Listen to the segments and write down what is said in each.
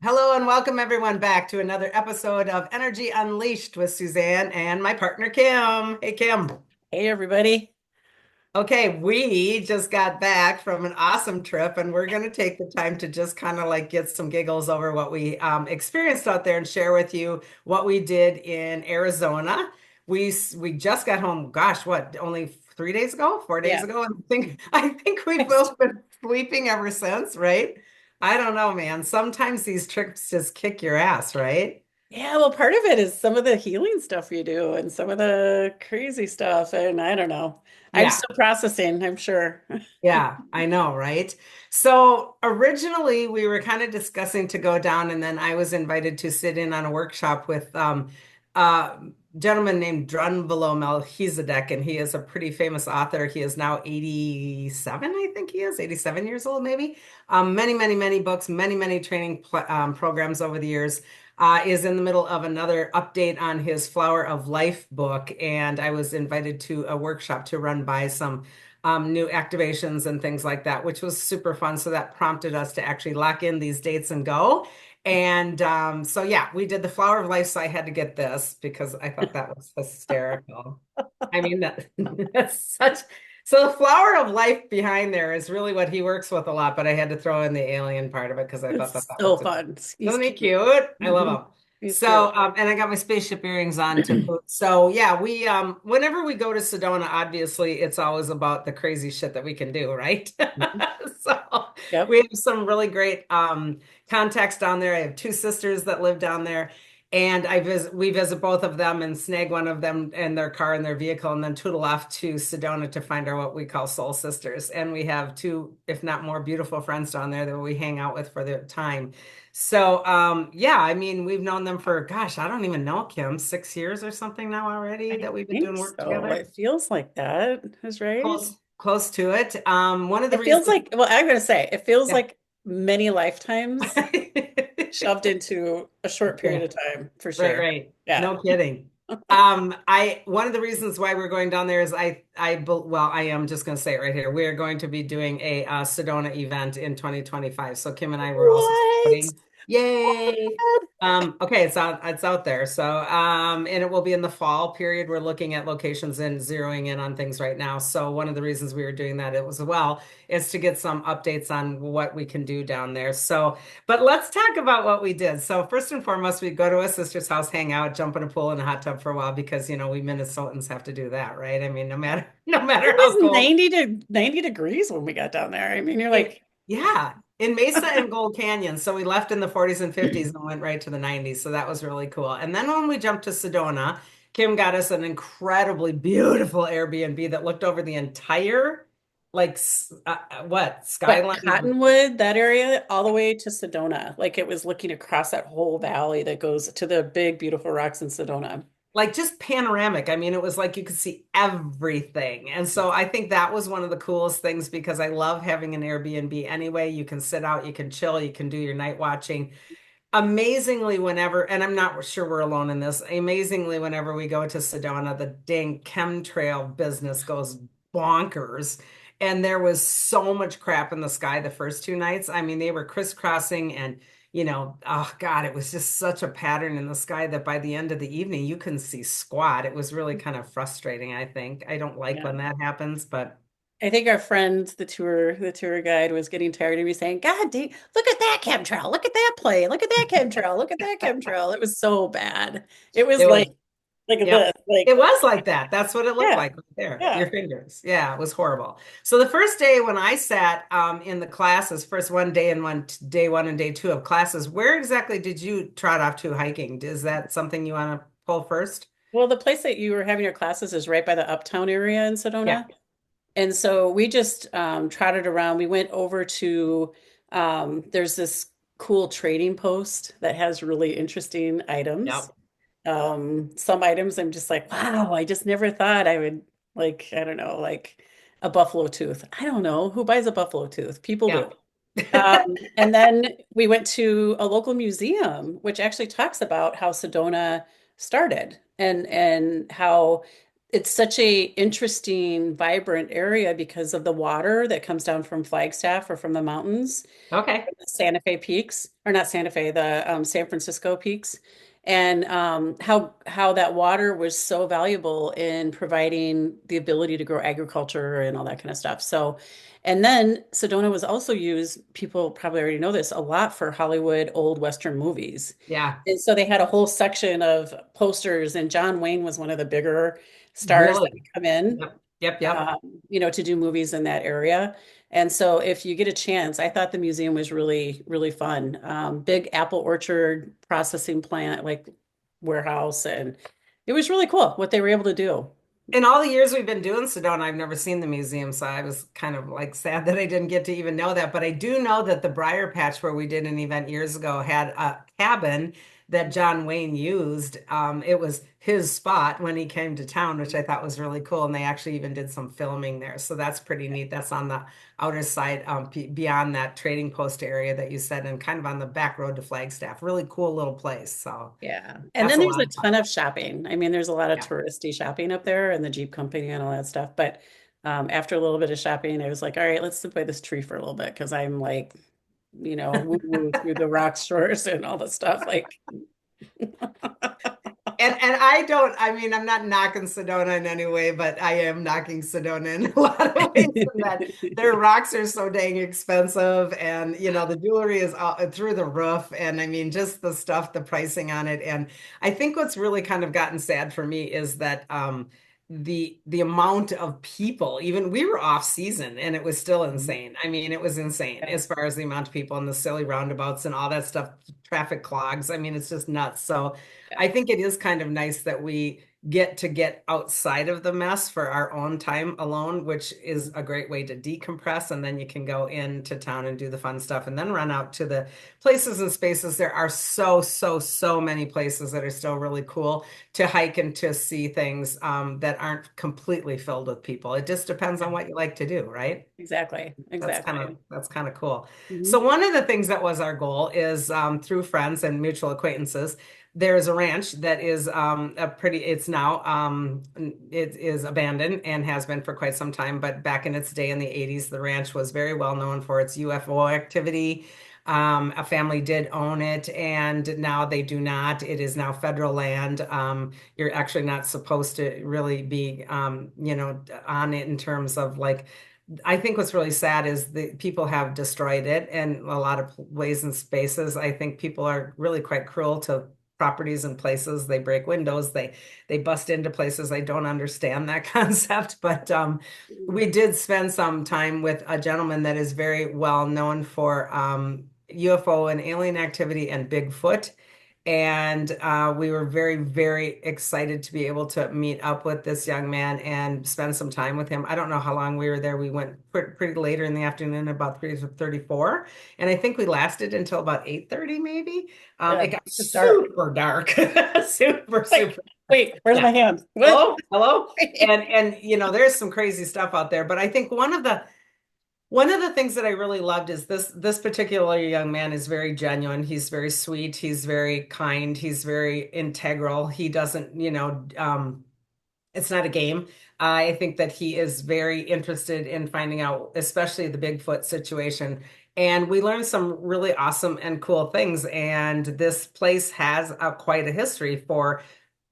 Hello and welcome everyone back to another episode of Energy Unleashed with Suzanne and my partner Kim. Hey Kim. Hey, everybody. Okay, we just got back from an awesome trip and we're going to take the time to just kind of like get some giggles over what we experienced out there and share with you what we did in Arizona. We just got home, gosh, what, only 3 days ago, 4 days Yeah. ago, and I think we've both been sleeping ever since, right? I don't know, man. Sometimes these trips just kick your ass, right? Yeah, well, part of it is some of the healing stuff you do and some of the crazy stuff. And I don't know. I'm Yeah. still processing, I'm sure. Yeah, I know, right? So originally we were kind of discussing to go down, and then I was invited to sit in on a workshop with a gentleman named Drunvalo Melchizedek, and he is a pretty famous author. He is now 87, I think he is, 87 years old, maybe. Many books, many training programs over the years. Is in the middle of another update on his Flower of Life book, and I was invited to a workshop to run by some new activations and things like that, which was super fun. So that prompted us to actually lock in these dates and go. And so, yeah, we did the Flower of Life. So I had to get this because I thought that was hysterical. I mean, that's such. So the Flower of Life behind there is really what he works with a lot, but I had to throw in the alien part of it because I thought It's that so was fun. He's isn't he cute. cute? I love Mhm. him. He's cute. So, and I got my spaceship earrings on to boot. So, yeah, whenever we go to Sedona, obviously, it's always about the crazy shit that we can do, right? Mhm. So, we Yep. have some really great contacts down there. I have two sisters that live down there, and we visit both of them and snag one of them in their car in their vehicle, and then tootle off to Sedona to find our what we call soul sisters. And we have two, if not more, beautiful friends down there that we hang out with for the time. So, yeah, I mean, we've known them for, gosh, I don't even know, Kim, 6 years or something now already I that we've been think doing work so. together. It feels like that is right. Close to it. One of the It feels reasons, like, well, I'm going to say, it feels yeah. like many lifetimes shoved into a short period Yeah. of time, for Right, sure. right. Yeah. No kidding. One of the reasons why we're going down there is well, I am just going to say it right here. We are going to be doing a Sedona event in 2025. So Kim and I were also What? putting, yay. Okay, it's out there. So, and it will be in the fall period. We're looking at locations and zeroing in on things right now. So one of the reasons we were doing that it was well is to get some updates on what we can do down there. So, but let's talk about what we did. So first and foremost, we go to a sister's house, hang out, jump in a pool and a hot tub for a while because we Minnesotans have to do that, right? I mean, no matter no It matter how was cold. 90 degrees when we got down there. I mean, you're It, like, yeah, in Mesa and Gold Canyon. So we left in the 40s and 50s and went right to the 90s. So that was really cool. And then when we jumped to Sedona, Kim got us an incredibly beautiful Airbnb that looked over the entire what what, skyline of Cottonwood, that area, all the way to Sedona. Like it was looking across that whole valley that goes to the big, beautiful rocks in Sedona. like just panoramic. I mean, it was like you could see everything. And so I think that was one of the coolest things because I love having an Airbnb anyway. You can sit out, you can chill, you can do your night watching. Amazingly, whenever, and I'm not sure we're alone in this, amazingly, whenever we go to Sedona, the dang chemtrail business goes bonkers. And there was so much crap in the sky the first 2 nights. I mean, they were crisscrossing and, oh God, it was just such a pattern in the sky that by the end of the evening, you couldn't see squat. It was really kind of frustrating, I think. I don't like Yeah. when that happens, but I think our friend, the tour guide was getting tired of me saying, God, look at that chemtrail. Look at that plane. Look at that chemtrail. Look at that chemtrail. It was so bad. It was it was. like Yep. this, like, It was like that. That's what it looked yeah, like right there. yeah. Your fingers. Yeah, it was horrible. So the first day when I sat in the classes, first one day and day one and day two of classes, where exactly did you trot off to hiking? Is that something you want to pull first? Well, the place that you were having your classes is right by the uptown area in Yeah. Sedona. And so we just trotted around. We went over to, there's this cool trading post that has really interesting items. Yep. Some items I'm just like, wow, I just never thought I would like, I don't know, like a buffalo tooth. I don't know who buys a buffalo tooth. People do. Yep. And then we went to a local museum, which actually talks about how Sedona started and how it's such a interesting, vibrant area because of the water that comes down from Flagstaff or from the mountains, Okay. the Santa Fe peaks, or not Santa Fe, the San Francisco peaks, and how that water was so valuable in providing the ability to grow agriculture and all that kind of stuff. So, and then Sedona was also used, people probably already know this, a lot for Hollywood old Western movies. Yeah. And so they had a whole section of posters, and John Wayne was one of the bigger stars that Really? would come in, Yep. Yep. Yep. to do movies in that area. And so if you get a chance, I thought the museum was really, really fun. Big apple orchard processing plant, like warehouse, and it was really cool what they were able to do. In all the years we've been doing Sedona, I've never seen the museum, so I was kind of like sad that I didn't get to even know that. But I do know that the Briar Patch, where we did an event years ago, had a cabin that John Wayne used. It was his spot when he came to town, which I thought was really cool. And they actually even did some filming there, so that's pretty neat. That's on the outer side, beyond that trading post area that you said, and kind of on the back road to Flagstaff. Really cool little place. So Yeah. And that's then a there's lot a of fun. ton of shopping. I mean, there's a lot of Yeah. touristy shopping up there and the Jeep company and all that stuff. But after a little bit of shopping, I was like, all right, let's sit by this tree for a little bit because I'm like, woo woo through the rock shores and all the stuff. Like, And I don't, I mean, I'm not knocking Sedona in any way, but I am knocking Sedona in a lot of ways in that their rocks are so dang expensive, and the jewelry is through the roof, and I mean just the stuff, the pricing on it. And I think what's really kind of gotten sad for me is that the amount of people, even we were off season and it was still insane. I mean, it was insane yeah, as far as the amount of people and the silly roundabouts and all that stuff, traffic clogs. I mean, it's just nuts. So yeah, I think it is kind of nice that we get outside of the mess for our own time alone, which is a great way to decompress. And then you can go into town and do the fun stuff and then run out to the places and spaces. There are so many places that are still really cool to hike and to see things that aren't completely filled with people. It just depends on yeah. what you like to do, right? Exactly. Exactly. That's kind of cool. So Mhm. one of the things that was our goal is through friends and mutual acquaintances, there's a ranch that is it's now it is abandoned and has been for quite some time, but back in its day in the 80s, the ranch was very well known for its UFO activity. A family did own it, and now they do not. It is now federal land. You're actually not supposed to really be, on it in terms of like I think what's really sad is the people have destroyed it in a lot of ways and spaces. I think people are really quite cruel to properties and places. They break windows, they bust into places. I don't understand that concept, but we did spend some time with a gentleman that is very well known for UFO and alien activity and Bigfoot. And we were very excited to be able to meet up with this young man and spend some time with him. I don't know how long we were there. We went pretty later in the afternoon, about 3:34, and I think we lasted until about 8:30, maybe. Yeah. It got It's dark. super dark, super, Like, super. wait, where's Yeah. my hand? What? Hello, hello. And there's some crazy stuff out there, but I think one of the things that I really loved is this particular young man is very genuine. He's very sweet. He's very kind. He's very integral. He doesn't, it's not a game. I think that he is very interested in finding out, especially the Bigfoot situation. And we learned some really awesome and cool things. And this place has quite a history for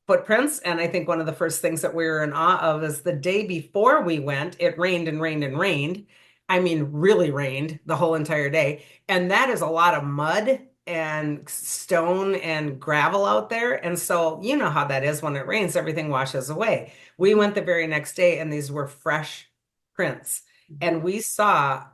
footprints. And I think one of the first things that we were in awe of is the day before we went, it rained and rained and rained. I mean, really rained the whole entire day. And that is a lot of mud and stone and gravel out there. And so, you know how that is when it rains, everything washes away. We went the very next day and these were fresh prints. And we saw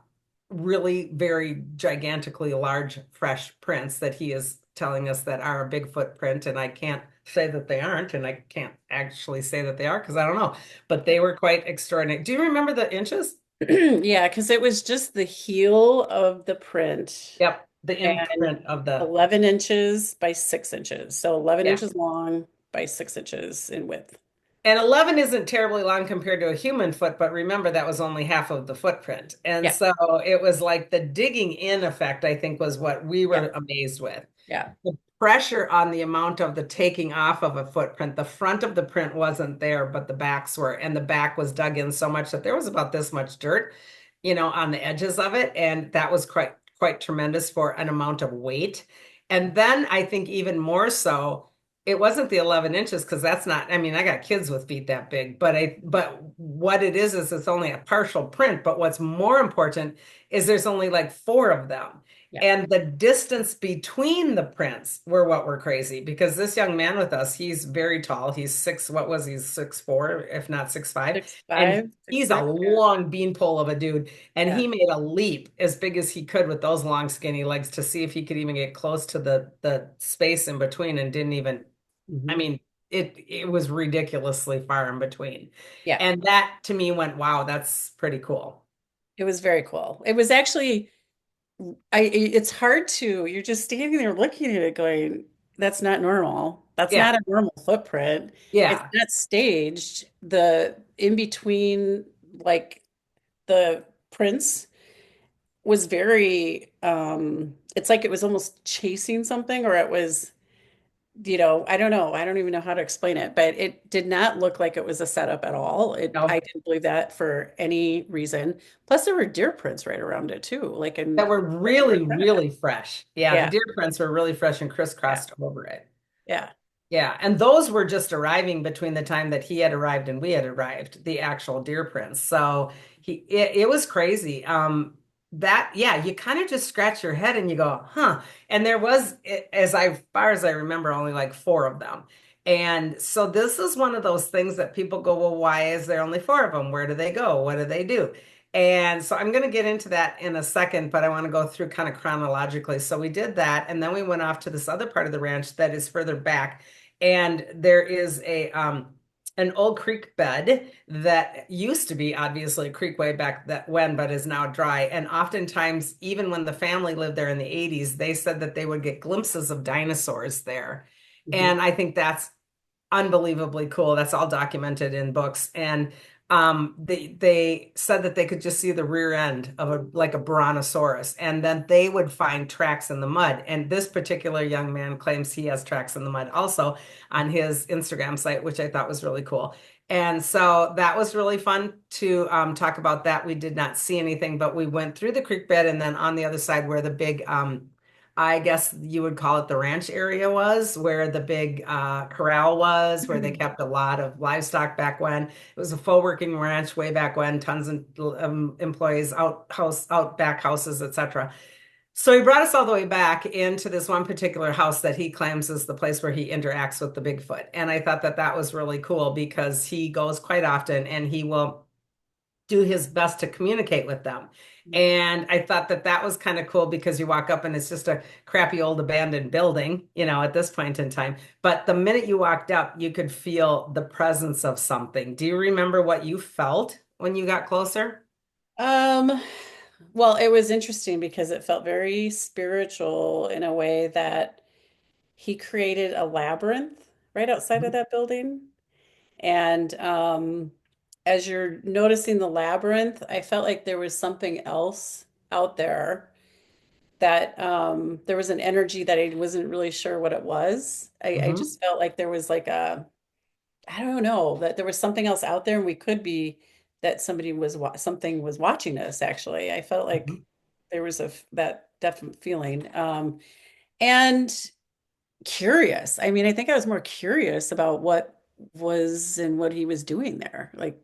really very gigantically large fresh prints that he is telling us that are a big footprint. And I can't say that they aren't, and I can't actually say that they are because I don't know, but they were quite extraordinary. Do you remember the inches? Yeah, because it was just the heel of the print Yep, the and imprint of the 11 inches by 6 inches. So 11 yeah. inches long by 6 inches in width. And 11 isn't terribly long compared to a human foot, but remember that was only half of the footprint. And Yeah, so it was like the digging in effect, I think, was what we yeah, were amazed with. yeah. pressure on the amount of the taking off of a footprint. The front of the print wasn't there, but the backs were, and the back was dug in so much that there was about this much dirt, on the edges of it, and that was quite tremendous for an amount of weight. And then I think even more so, it wasn't the 11 inches because that's not, I mean, I got kids with feet that big, but what it is it's only a partial print. But what's more important is there's only like four of them. Yeah. And the distance between the prints were what were crazy because this young man with us, he's very tall. He's six, what was he, 6'4", if not 6'5". Six And five, six he's a six. Yeah. long beanpole of a dude. And Yeah. he made a leap as big as he could with those long, skinny legs to see if he could even get close to the space in between and didn't even, I Mhm. mean, it was ridiculously far in between. Yeah. And that to me went, wow, that's pretty cool. It was very cool. It was actually it's hard to, you're just standing there looking at it going, that's not normal. That's Yeah. not a normal footprint. It's Yeah. not staged. The in between, like the prints was very, it's like it was almost chasing something, or it was, I don't know. I don't even know how to explain it, but it did not look like it was a setup at all. I No. didn't believe that for any reason. Plus, there were deer prints right around it too, like That in were where they were really, printed. really fresh. Yeah, the Yeah, deer prints were really fresh and yeah, crisscrossed over it. yeah. Yeah, and those were just arriving between the time that he had arrived and we had arrived, the actual deer prints. So it was crazy. That yeah, you kind of just scratch your head and you go, huh. And there was, as far as I remember, only like four of them. And so this is one of those things that people go, well, why is there only four of them? Where do they go? What do they do? And so I'm going to get into that in a second, but I want to go through kind of chronologically. So we did that, and then we went off to this other part of the ranch that is further back, and there is a an old creek bed that used to be obviously a creek way back that when, but is now dry. And oftentimes, even when the family lived there in the 80s, they said that they would get glimpses of dinosaurs there. Mhm. And I think that's unbelievably cool. That's all documented in books. And they said that they could just see the rear end of a like a brontosaurus, and then they would find tracks in the mud. And this particular young man claims he has tracks in the mud also on his Instagram site, which I thought was really cool. And so that was really fun to talk about that. We did not see anything, but we went through the creek bed, and then on the other side where the big I guess you would call it the ranch area was, where the big corral was, where they kept a lot of livestock back when. It was a full working ranch way back when, tons of employees, out back houses, etc. So he brought us all the way back into this one particular house that he claims is the place where he interacts with the Bigfoot. And I thought that that was really cool because he goes quite often and he will do his best to communicate with them. And I thought that that was kind of cool because you walk up and it's just a crappy old abandoned building, at this point in time. But the minute you walked up, you could feel the presence of something. Do you remember what you felt when you got closer? Um, well, it was interesting because it felt very spiritual in a way that he created a labyrinth right outside of Mhm. that building. And as you're noticing the labyrinth, I felt like there was something else out there that there was an energy that I wasn't really sure what it was. I Mhm. just felt like there was like I don't know, that there was something else out there and we could be that something was watching us actually. I felt like Mhm. there was that definite feeling. And curious. I mean, I think I was more curious about what was and what he was doing there, like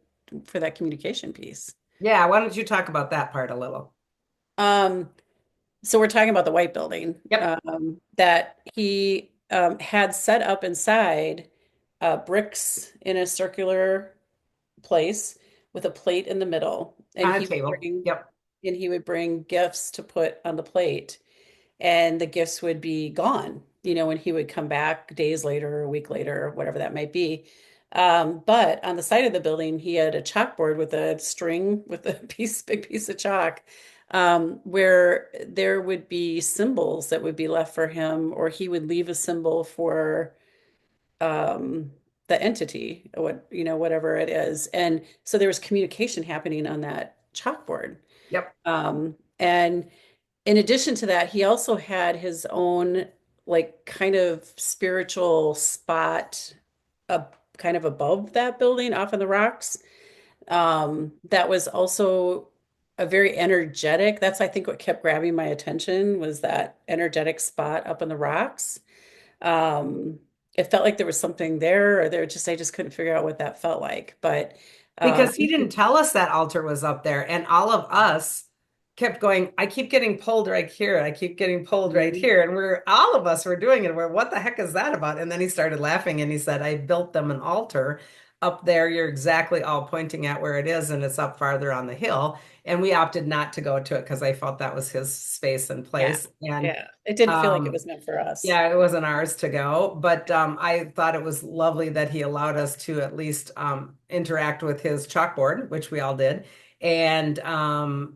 for that communication piece. Yeah, why don't you talk about that part a little? Um, so we're talking about the white building Yep. that he had set up inside bricks in a circular place with a plate in the middle, On a table. Yep. and he would bring gifts to put on the plate, and the gifts would be gone, when he would come back days later, a week later, whatever that might be. But on the side of the building, he had a chalkboard with a string with a big piece of chalk, where there would be symbols that would be left for him, or he would leave a symbol for um, the entity, whatever it is. And so there was communication happening on that chalkboard. Yep. And in addition to that, he also had his own. like kind of spiritual spot up kind of above that building off in the rocks. That was also a very energetic, that's I think what kept grabbing my attention was that energetic spot up in the rocks. Um, it felt like there was something there, or there just I just couldn't figure out what that felt like. But Because he he didn't tell us that altar was up there. And all of us kept going, I keep getting pulled right here. I keep getting pulled right Mhm. here. And we're all of us were doing it. We're, what the heck is that about? And then he started laughing and he said, I built them an altar up there. You're exactly all pointing at where it is, and it's up farther on the hill. And we opted not to go to it because I felt that was his space and Yeah, place. And yeah. It didn't feel like it um, was meant for us. yeah, it wasn't ours to go, but I thought it was lovely that he allowed us to at least interact with his chalkboard, which we all did. And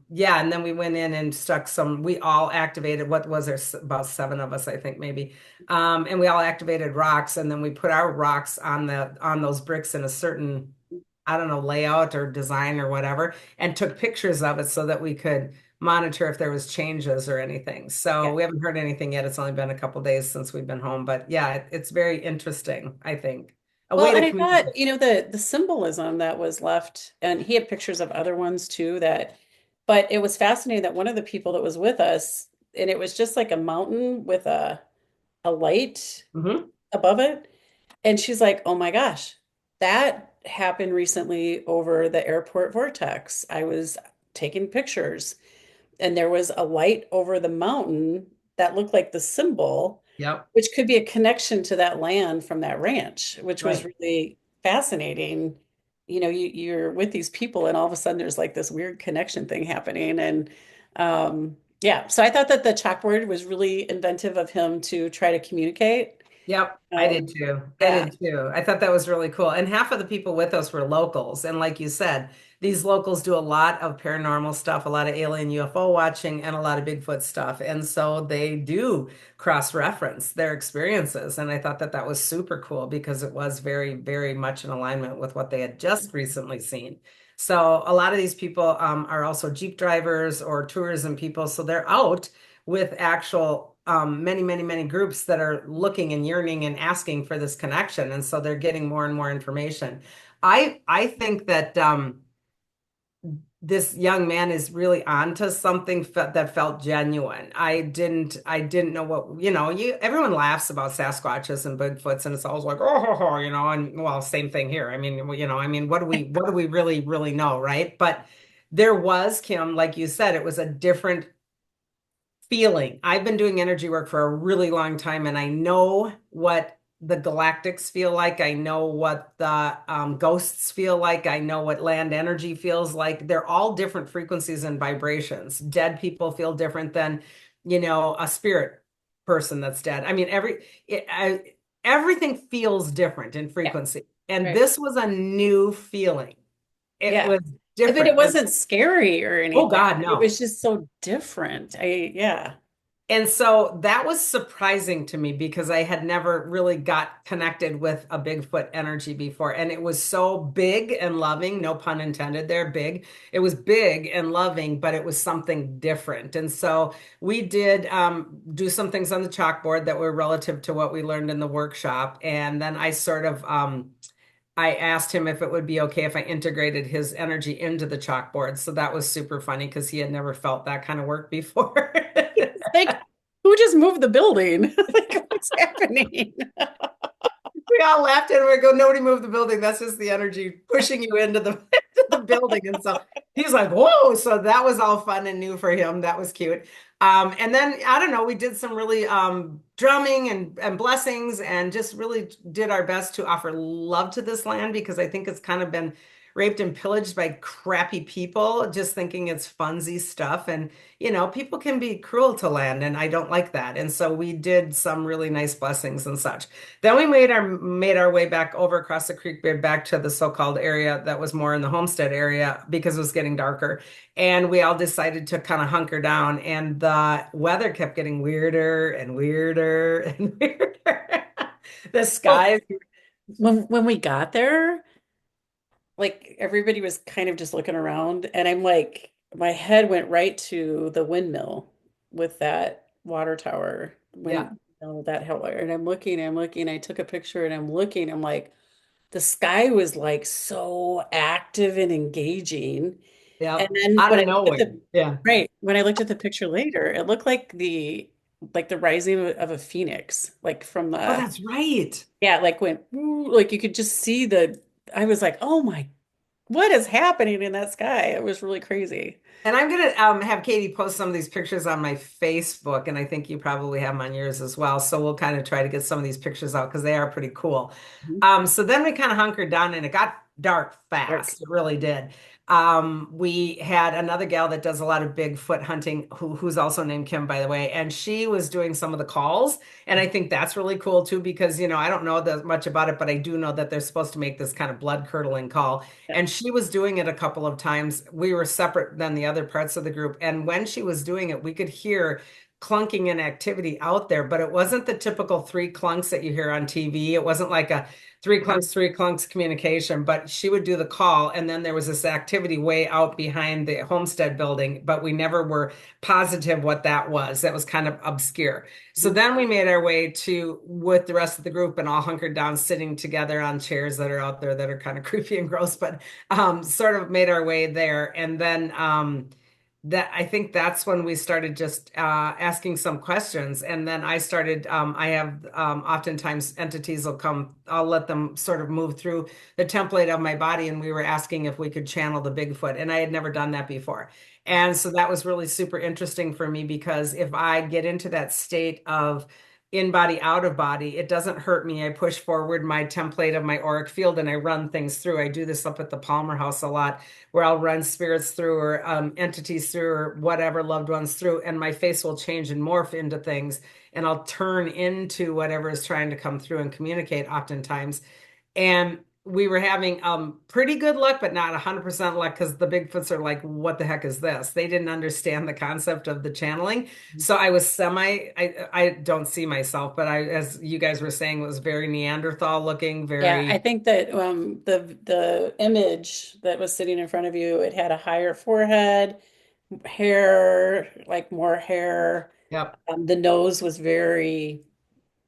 yeah, and then we went in and stuck some, we all activated, what was there, about seven of us, I think maybe. And we all activated rocks, and then we put our rocks on on those bricks in a certain, I don't know, layout or design or whatever, and took pictures of it so that we could monitor if there was changes or anything. So Yeah. we haven't heard anything yet. It's only been a couple days since we've been home, but yeah, it's very interesting, I think. A way Well, to and I communicate. thought, the symbolism that was left, and he had pictures of other ones too but it was fascinating that one of the people that was with us, and it was just like a mountain with a light Hmm. above it. And she's like, "Oh my gosh, that happened recently over the airport vortex. I was taking pictures and there was a light over the mountain that looked like the symbol, Yep. which could be a connection to that land from that ranch, which was Right. really fascinating. You're with these people, and all of a sudden there's like this weird connection thing happening. And yeah, so I thought that the chalkboard was really inventive of him to try to communicate. Yep, I did Um, too. I yeah, did too. I thought that was really cool. And half of the people with us were locals. And like you said, these locals do a lot of paranormal stuff, a lot of alien UFO watching, and a lot of Bigfoot stuff. And so they do cross-reference their experiences. And I thought that that was super cool because it was very, very much in alignment with what they had just recently seen. So a lot of these people are also Jeep drivers or tourism people. So they're out with actual many, many, many groups that are looking and yearning and asking for this connection. And so they're getting more and more information. I think that this young man is really onto something that felt genuine. I didn't know what, everyone laughs about Sasquatches and Bigfoots, and it's always like, oh, and well, same thing here. I mean, what do we really, really know, right? But there was, Kim, like you said, it was a different feeling. I've been doing energy work for a really long time, and I know what the galactics feel like. I know what the ghosts feel like. I know what land energy feels like. They're all different frequencies and vibrations. Dead people feel different than, a spirit person that's dead. I mean, everything feels different in yeah, frequency. And right. this was a new feeling. It Yeah. was But it different. wasn't scary or Oh anything. God, It no. was just so different. Yeah. And so that was surprising to me because I had never really got connected with a Bigfoot energy before. And it was so big and loving, no pun intended there, big. It was big and loving, but it was something different. And so we did do some things on the chalkboard that were relative to what we learned in the workshop. And then I asked him if it would be okay if I integrated his energy into the chalkboard. So that was super funny because he had never felt that kind of work before. Like, who just moved the building? Like, what's happening? We all laughed and we go, nobody moved the building. That's just the energy pushing you into the into the building. And so he's like, whoa. So that was all fun and new for him. That was cute. And then I don't know, we did some really drumming and blessings and just really did our best to offer love to this land because I think it's kind of been raped and pillaged by crappy people, just thinking it's funsy stuff. And people can be cruel to land, and I don't like that. And so we did some really nice blessings and such. Then we made our way back over across the creek bed back to the so-called area that was more in the homestead area because it was getting darker. And we all decided to kind of hunker down, and the weather kept getting weirder and weirder and weirder. The Well, skies. when we got there, like everybody was kind of just looking around, and I'm like, my head went right to the windmill with that water tower Yeah. Oh, that helped. And I'm looking, I took a picture and I'm looking, I'm like, the sky was like so active and engaging. And Yep. then Out when of I looked at nowhere. Yeah. when I looked at the picture later, it looked like the rising of a phoenix, like from Oh, the, that's right. yeah, like when, ooh, like you could just see I was like, oh my, what is happening in that sky? It was really crazy. And I'm gonna have Katie post some of these pictures on my Facebook, and I think you probably have them on yours as well. So we'll kind of try to get some of these pictures out because they are pretty cool. Mhm. So then we kind of hunkered down, and it got dark Dark. fast. It really did. We had another gal that does a lot of Bigfoot hunting, who's also named Kim, by the way, and she was doing some of the calls, and I think that's really cool too because I don't know that much about it, but I do know that they're supposed to make this kind of blood-curdling call. Yep. And she was doing it a couple of times. We were separate than the other parts of the group. And when she was doing it, we could hear clunking and activity out there, but it wasn't the typical three clunks that you hear on TV. It wasn't like a three clunks communication, but she would do the call. And then there was this activity way out behind the homestead building, but we never were positive what that was. That was kind of obscure. So Mhm. then we made our way to with the rest of the group and all hunkered down, sitting together on chairs that are out there that are kind of creepy and gross, but sort of made our way there. And then that I think that's when we started just asking some questions. And then I started, I have oftentimes entities will come, I'll let them sort of move through the template of my body. And we were asking if we could channel the Bigfoot. And I had never done that before. And so that was really super interesting for me because if I get into that state of in body, out of body, it doesn't hurt me. I push forward my template of my auric field and I run things through. I do this up at the Palmer House a lot where I'll run spirits through or entities through or whatever loved ones through, and my face will change and morph into things and I'll turn into whatever is trying to come through and communicate oftentimes. And we were having pretty good luck, but not 100% luck because the Bigfoots are like, what the heck is this? They didn't understand the concept of the channeling. So I was I don't see myself, but as you guys were saying, it was very Neanderthal looking, Yeah, I very, think that the image that was sitting in front of you, it had a higher forehead, hair, like more hair. yep, The nose was very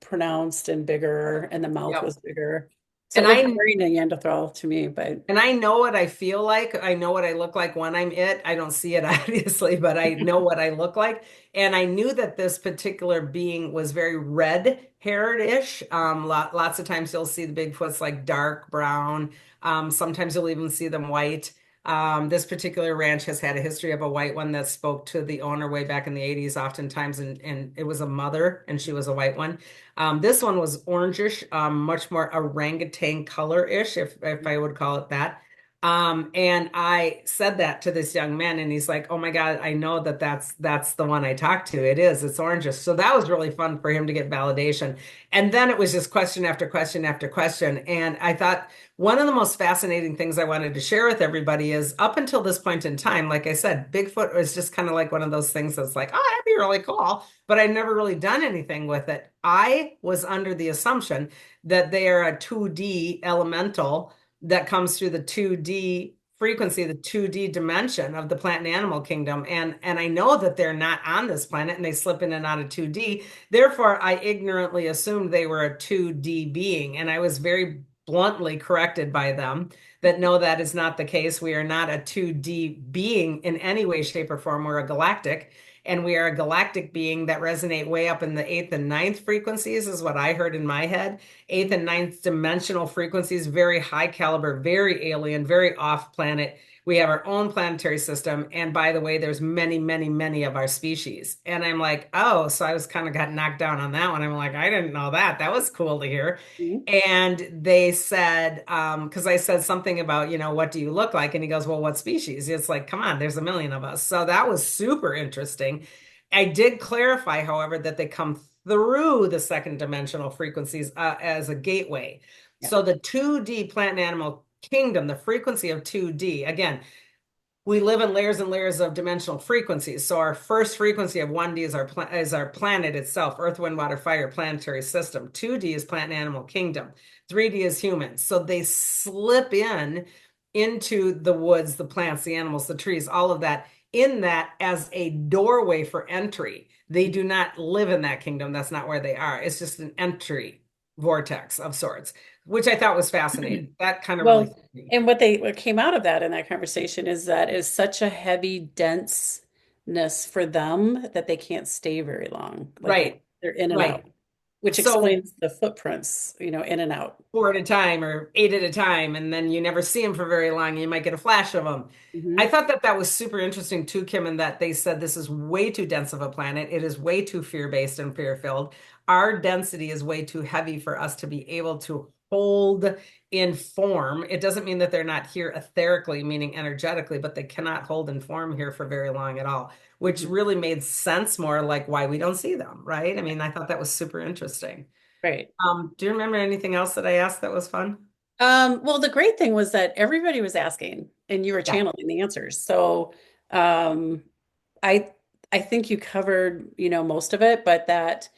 pronounced and bigger, and the mouth yep. was bigger. So And it looked I very Neanderthal to me, but And I know what I feel like. I know what I look like when I'm it. I don't see it obviously, but I know what I look like. And I knew that this particular being was very red haired-ish. Lots of times you'll see the Bigfoots like dark brown. Sometimes you'll even see them white. This particular ranch has had a history of a white one that spoke to the owner way back in the 80s, oftentimes, and it was a mother and she was a white one. This one was orangish, much more orangutan color-ish, if I would call it that. And I said that to this young man, and he's like, "Oh my God, I know that that's the one I talked to. It is. It's orangish." So that was really fun for him to get validation. And then it was just question after question after question. And I thought one of the most fascinating things I wanted to share with everybody is up until this point in time, like I said, Bigfoot was just kind of like one of those things that's like, oh, that'd be really cool, but I'd never really done anything with it. I was under the assumption that they are a 2D elemental that comes through the 2D frequency, the 2D dimension of the plant and animal kingdom. And I know that they're not on this planet and they slip in and out of 2D. Therefore, I ignorantly assumed they were a 2D being. And I was very bluntly corrected by them that no, that is not the case. We are not a 2D being in any way, shape, or form. We're a galactic. And we are a galactic being that resonate way up in the eighth and ninth frequencies, is what I heard in my head. Eighth and ninth dimensional frequencies, very high caliber, very alien, very off planet. We have our own planetary system. And by the way, there's many, many, many of our species. And I'm like, oh, so I was kind of got knocked down on that one. I'm like, I didn't know that. That was cool to hear. mhm. And they said, because I said something about, what do you look like? And he goes, well, what species? It's like, come on, there's a million of us. So that was super interesting. I did clarify, however, that they come through the second dimensional frequencies as a gateway. Yeah. So the 2D plant and animal kingdom, the frequency of 2D, again, we live in layers and layers of dimensional frequencies. So our first frequency of 1D is our planet itself, Earth, Wind, Water, Fire, planetary system. 2D is plant and animal kingdom. 3D is humans. So they slip into the woods, the plants, the animals, the trees, all of that in that as a doorway for entry. They do not live in that kingdom. That's not where they are. It's just an entry vortex of sorts, which I thought was fascinating. That kind of really Well, threw me. and what came out of that in that conversation is that is such a heavy denseness for them that they can't stay very long. Like Right, they're in and right. out, which So explains the footprints, in and out. four at a time or eight at a time, and then you never see them for very long. You might get a flash of them. I Hmm. thought that that was super interesting too, Kim, in that they said this is way too dense of a planet. It is way too fear-based and fear-filled. Our density is way too heavy for us to be able to hold in form. It doesn't mean that they're not here etherically, meaning energetically, but they cannot hold in form here for very long at all, which Hmm. really made sense more like why we don't see them, right? I mean, I thought that was super interesting. Right. Do you remember anything else that I asked that was fun? Well, the great thing was that everybody was asking and you were Yeah. channeling the answers. So, um, I I think you covered, most of it, but that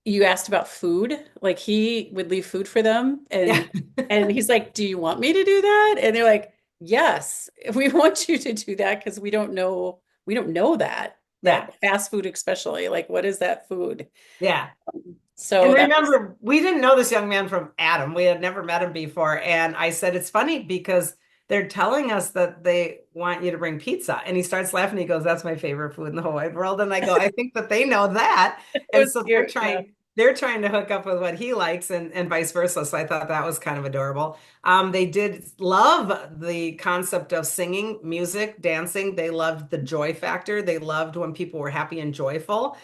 you asked about food. Like he would leave food for them Yeah. and he's like, "Do you want me to do that?" And they're like, "Yes, we want you to do that because we don't know Yeah. that fast food especially. Like what is that food?" Yeah. And So that was remember, we didn't know this young man from Adam. We had never met him before. And I said, it's funny because they're telling us that they want you to bring pizza. And he starts laughing. He goes, that's my favorite food in the whole wide world. And I go, I think that they know that. it And was so cute. Yeah. they're trying to hook up with what he likes and vice versa. So I thought that was kind of adorable. They did love the concept of singing, music, dancing. They loved the joy factor. They loved when people were happy and joyful.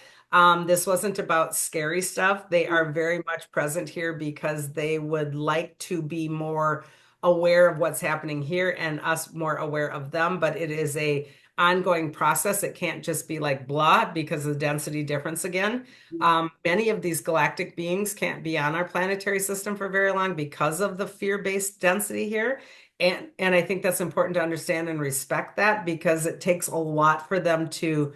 This wasn't about scary stuff. They are very much present here because they would like to be more aware of what's happening here and us more aware of them. But it is a ongoing process. It can't just be like blah because of the density difference again. Many of these galactic beings can't be on our planetary system for very long because of the fear-based density here. And I think that's important to understand and respect that because it takes a lot for them to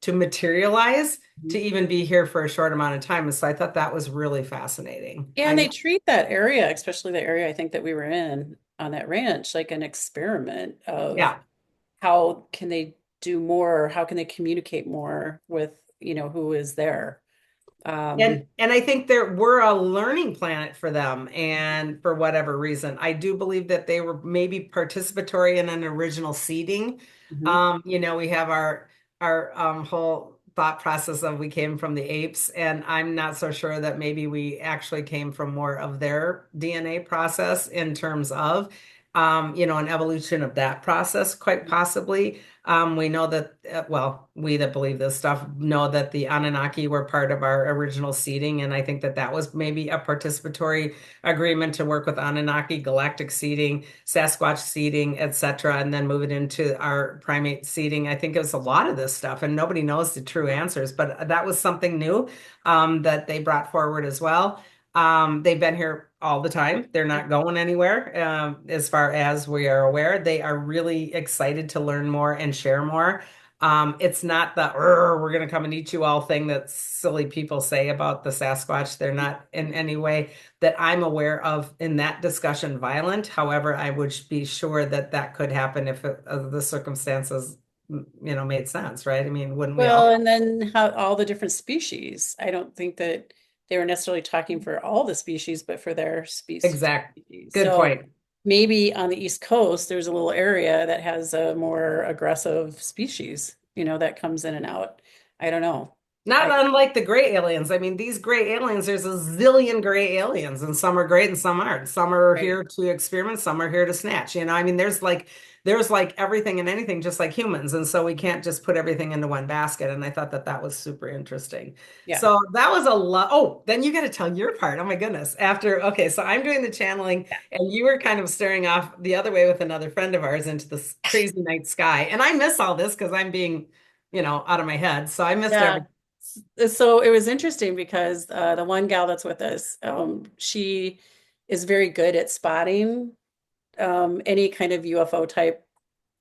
materialize to even be here for a short amount of time. And so I thought that was really fascinating. Yeah, and I they treat that area, especially the area I think that we were in on that ranch, like an experiment of yeah. how can they do more, how can they communicate more with, who is there. Um, And I think there we're a learning planet for them, and for whatever reason, I do believe that they were maybe participatory in an original seeding. mhm. We have our whole thought process of we came from the apes, and I'm not so sure that maybe we actually came from more of their DNA process in terms of an evolution of that process, quite possibly. We know that, well, we that believe this stuff know that the Anunnaki were part of our original seeding, and I think that that was maybe a participatory agreement to work with Anunnaki, galactic seeding, Sasquatch seeding, etc., and then move it into our primate seeding. I think it was a lot of this stuff, and nobody knows the true answers, but that was something new that they brought forward as well. They've been here all the time. They're not going anywhere, as far as we are aware. They are really excited to learn more and share more. It's not the we're going to come and eat you all thing that silly people say about the Sasquatch. They're not in any way that I'm aware of in that discussion violent. However, I would be sure that that could happen if the circumstances, made sense, right? I mean, wouldn't we Well, all? and then how all the different species. I don't think that they were necessarily talking for all the species, but for their Exact. species. Good So point. maybe on the East Coast, there's a little area that has a more aggressive species, that comes in and out. I don't know. Not I unlike the gray aliens. I mean, these gray aliens, there's a zillion gray aliens, and some are great and some aren't. Some are Right. here to experiment, some are here to snatch. I mean, there's like everything and anything, just like humans. And so we can't just put everything into one basket. And I thought that that was super interesting. Yeah. So that was a lot. Oh, then you got to tell your part. Oh my goodness. Okay, so I'm doing the channeling, and you were kind of staring off the other way with another friend of ours into this crazy night sky. And I miss all this because I'm being, out of my head. So I missed Yeah. everything. So it was interesting because the one gal that's with us, she is very good at spotting any kind of UFO type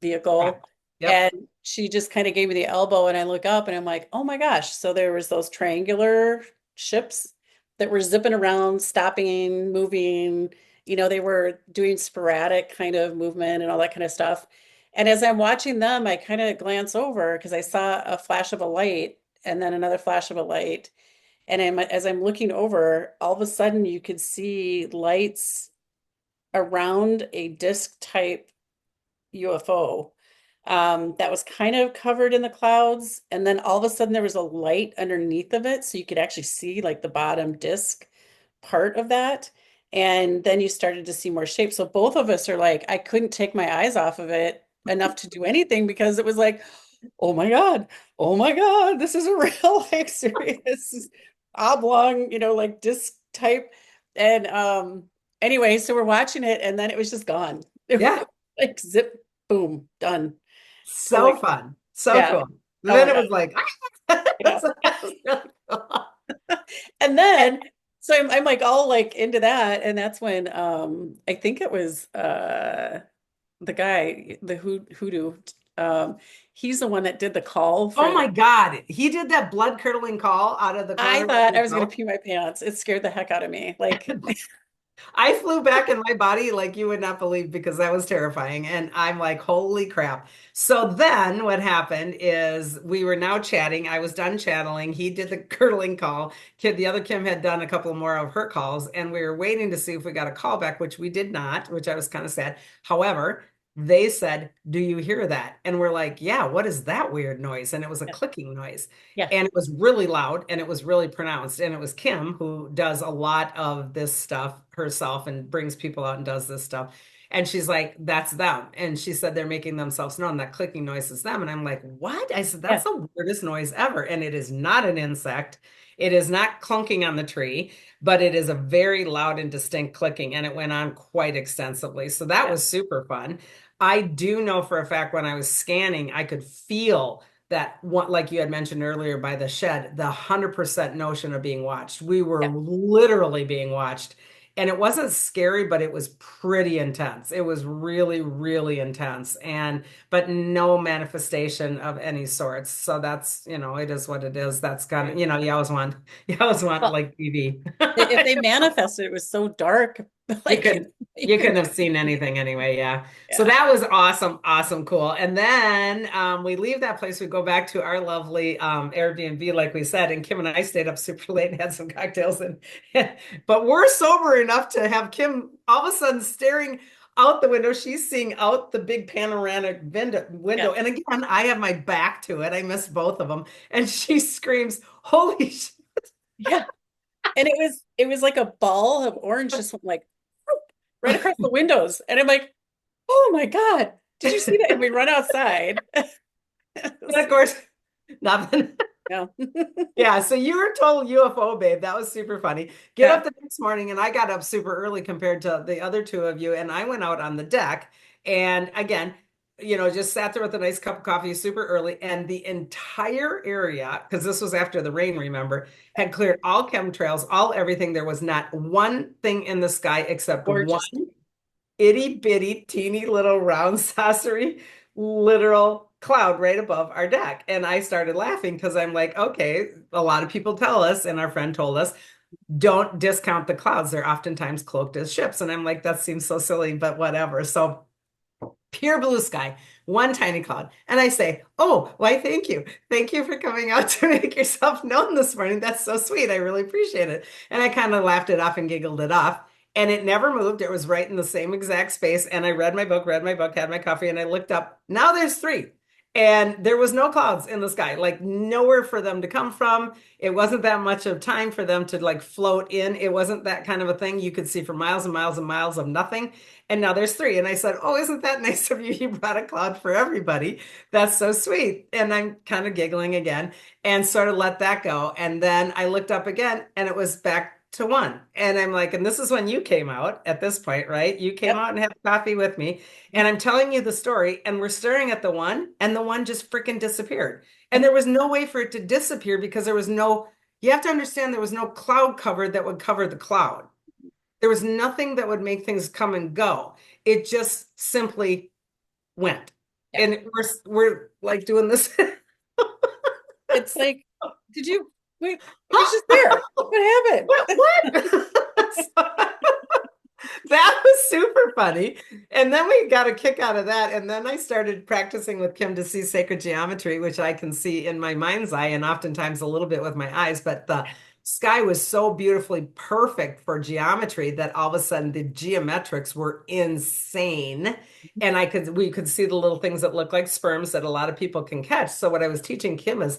vehicle. Correct. Yep. And she just kind of gave me the elbow, and I look up and I'm like, oh my gosh. So there was those triangular ships that were zipping around, stopping, moving. They were doing sporadic kind of movement and all that kind of stuff. And as I'm watching them, I kind of glance over because I saw a flash of a light and then another flash of a light. And as I'm looking over, all of a sudden you could see lights around a disc type UFO that was kind of covered in the clouds. And then all of a sudden there was a light underneath of it. So you could actually see like the bottom disc part of that. And then you started to see more shapes. So both of us are like, I couldn't take my eyes off of it enough to do anything because it was like, oh my God, this is a real like serious oblong, like disc type. And anyway, so we're watching it and then it was just gone. It was Yeah. like zip, boom, done. I'm So like, fun. So yeah. cool. And Oh then my it God. was like, Yeah. that was really cool. And then so I'm like all like into that. And that's when I think it was the guy, the hoodoo, he's the one that did the call Oh for my God. He did that blood curdling call out of the I corner of thought I his was gonna mouth. pee my pants. It scared the heck out of me. Like, I flew back in my body like you would not believe because that was terrifying. And I'm like, holy crap. So then what happened is we were now chatting. I was done channeling. He did the curdling call. The other Kim had done a couple more of her calls, and we were waiting to see if we got a call back, which we did not, which I was kind of sad. However, they said, "Do you hear that?" And we're like, "Yeah, what is that weird noise?" And it was a yeah, clicking noise. yeah, And it was really loud and it was really pronounced. And it was Kim who does a lot of this stuff herself and brings people out and does this stuff. And she's like, that's them. And she said they're making themselves known. That clicking noise is them. And I'm like, what? I said, that's yeah, the weirdest noise ever. And it is not an insect. It is not clunking on the tree, but it is a very loud and distinct clicking. And it went on quite extensively. So that yeah, was super fun. I do know for a fact when I was scanning, I could feel that one, like you had mentioned earlier by the shed, the 100% notion of being watched. We were yeah, literally being watched. And it wasn't scary, but it was pretty intense. It was really, really intense. But no manifestation of any sorts. So that's, it is what it is. That's kind of, right. you always want Well, like TV. if they manifested, it was so dark, You like couldn't you you couldn't couldn't have see seen anything. anything anyway, yeah. So Yeah, that was awesome, awesome, cool. And then we leave that place, we go back to our lovely Airbnb, like we said, and Kim and I stayed up super late and had some cocktails and but we're sober enough to have Kim all of a sudden staring out the window. She's seeing out the big panoramic yeah, window. And again, I have my back to it. I missed both of them. And she screams, "Holy shit." yeah. And it was like a ball of orange just went like right across the windows. And I'm like, oh my God, did you see that? And we run outside. And of course, nothing. Yeah. Yeah, so you were total UFO babe. That was super funny. Get Yeah. up the next morning, and I got up super early compared to the other two of you, and I went out on the deck, and again, just sat there with a nice cup of coffee super early, and the entire area, because this was after the rain, remember, had cleared all chemtrails, all everything. There was not one thing in the sky except one Gorgeous. itty bitty, teeny little round saucery literal cloud right above our deck. And I started laughing because I'm like, okay, a lot of people tell us, and our friend told us, don't discount the clouds. They're oftentimes cloaked as ships. And I'm like, that seems so silly, but whatever. So pure blue sky, one tiny cloud. And I say, oh, why, thank you. Thank you for coming out to make yourself known this morning. That's so sweet. I really appreciate it. And I kind of laughed it off and giggled it off. And it never moved. It was right in the same exact space. And I read my book, had my coffee, and I looked up. Now there's three. And there was no clouds in the sky, like nowhere for them to come from. It wasn't that much of time for them to like float in. It wasn't that kind of a thing. You could see for miles and miles and miles of nothing. And now there's three. And I said, oh, isn't that nice of you? You brought a cloud for everybody. That's so sweet. And I'm kind of giggling again and sort of let that go. And then I looked up again and it was back to one. And I'm like, and this is when you came out at this point, right? You came Yep. out and had coffee with me. And I'm telling you the story, and we're staring at the one, and the one just freaking disappeared. And Yep. there was no way for it to disappear because there was no, you have to understand there was no cloud cover that would cover the cloud. There was nothing that would make things come and go. It just simply went. Yeah. And we're like doing this. It's like, did you wait? It was just there. What happened? What? that was super funny. And then we got a kick out of that. And then I started practicing with Kim to see sacred geometry, which I can see in my mind's eye and oftentimes a little bit with my eyes. But the sky was so beautifully perfect for geometry that all of a sudden the geometrics were insane. And we could see the little things that look like sperms that a lot of people can catch. So what I was teaching Kim is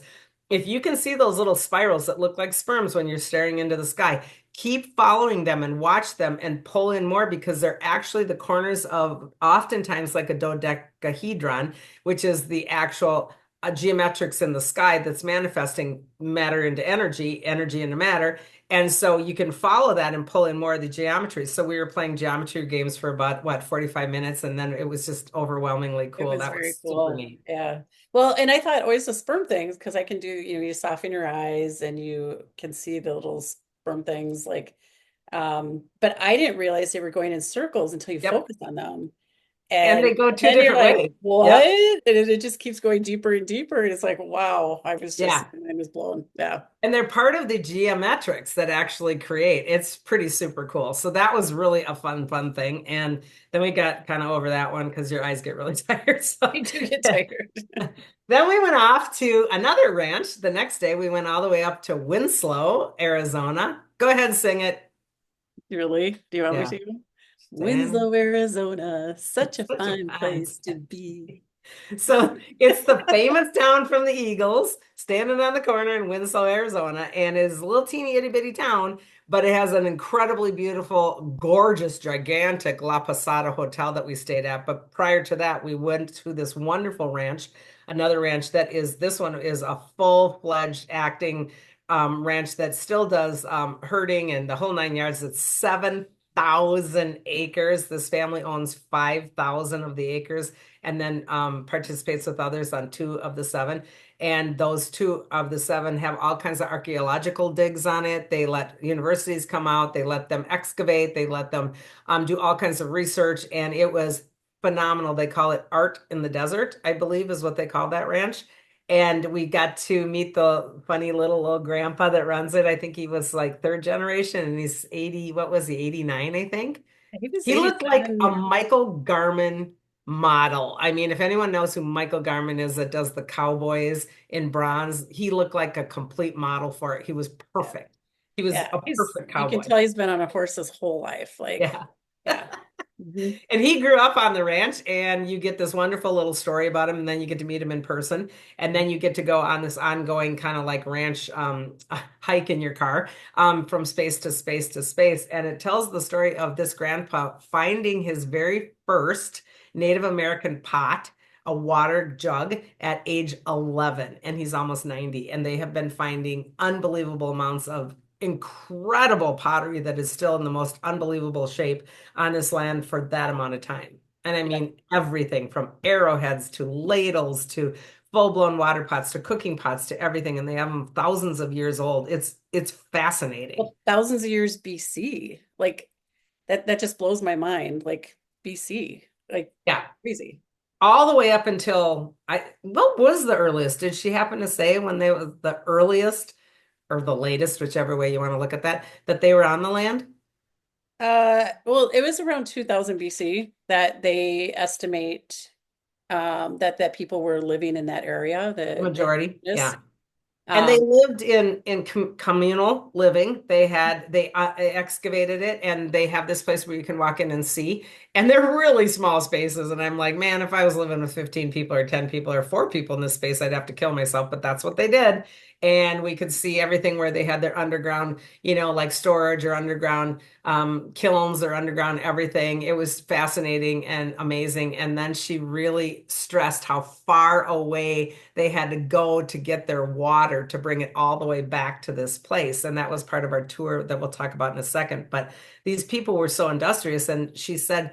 if you can see those little spirals that look like sperms when you're staring into the sky, keep following them and watch them and pull in more because they're actually the corners of oftentimes like a dodecahedron, which is the actual geometrics in the sky that's manifesting matter into energy, energy into matter. And so you can follow that and pull in more of the geometry. So we were playing geometry games for about, what, 45 minutes, and then it was just overwhelmingly It cool. was That very was super cool. neat. Yeah. Well, and I thought always the sperm things because I can do, you soften your eyes and you can see the little sperm things like, but I didn't realize they were going in circles until you Yep. focus on them. And And they go two then you're different like, ways. what? Yep. And it just keeps going deeper and deeper. And it's like, wow, Yeah. my mind was blown. Yeah. And they're part of the geometrics that actually create. It's pretty super cool. So that was really a fun thing. And then we got kind of over that one because your eyes get really tired. So I do get tired. then we went off to another ranch. The next day, we went all the way up to Winslow, Arizona. Go ahead and sing it. Really? Do you want me Yeah. to? Stand. Winslow, Arizona, such a Such a fine fun. place to be. So it's the famous town from the Eagles, standing on the corner in Winslow, Arizona, and it's a little teeny itty bitty town, but it has an incredibly beautiful, gorgeous, gigantic La Posada Hotel that we stayed at. But prior to that, we went to this wonderful ranch, another ranch this one is a full-fledged acting ranch that still does herding and the whole nine yards. It's 7,000 acres. This family owns 5,000 of the acres and then participates with others on two of the seven. And those two of the seven have all kinds of archaeological digs on it. They let universities come out, they let them excavate, they let them do all kinds of research, and it was phenomenal. They call it Art in the Desert, I believe is what they call that ranch. And we got to meet the funny little grandpa that runs it. I think he was like third generation and he's 80, what was he, 89, I think. He was He looked like a 87. Michael Garmin model. I mean, if anyone knows who Michael Garmin is that does the cowboys in bronze, he looked like a complete model for it. He was Yeah. perfect. He was Yeah. a perfect You can cowboy. tell he's been on a horse his whole life. Like, Yeah. yeah. Mhm. And he grew up on the ranch, and you get this wonderful little story about him, and then you get to meet him in person, and then you get to go on this ongoing kind of like ranch hike in your car from space to space to space. And it tells the story of this grandpa finding his very first Native American pot, a water jug at age 11, and he's almost 90. And they have been finding unbelievable amounts of incredible pottery that is still in the most unbelievable shape on this land for that amount of time. And I Yeah. mean everything from arrowheads to ladles to full-blown water pots to cooking pots to everything. And they have them thousands of years old. It's fascinating. Well, thousands of years BC. Like that just blows my mind. Like BC. Like Yeah. crazy. All the way up until what was the earliest? Did she happen to say when they was the earliest or the latest, whichever way you want to look at that they were on the land? Well, it was around 2000 BC that they estimate that people were living in that area, The the majority. indigenous. Yeah. And they Um, lived in communal living. They excavated it, and they have this place where you can walk in and see. And they're really small spaces. And I'm like, man, if I was living with 15 people or 10 people or four people in this space, I'd have to kill myself. But that's what they did. And we could see everything where they had their underground, like storage or underground kilns or underground everything. It was fascinating and amazing. And then she really stressed how far away they had to go to get their water to bring it all the way back to this place. And that was part of our tour that we'll talk about in a second. But these people were so industrious. And she said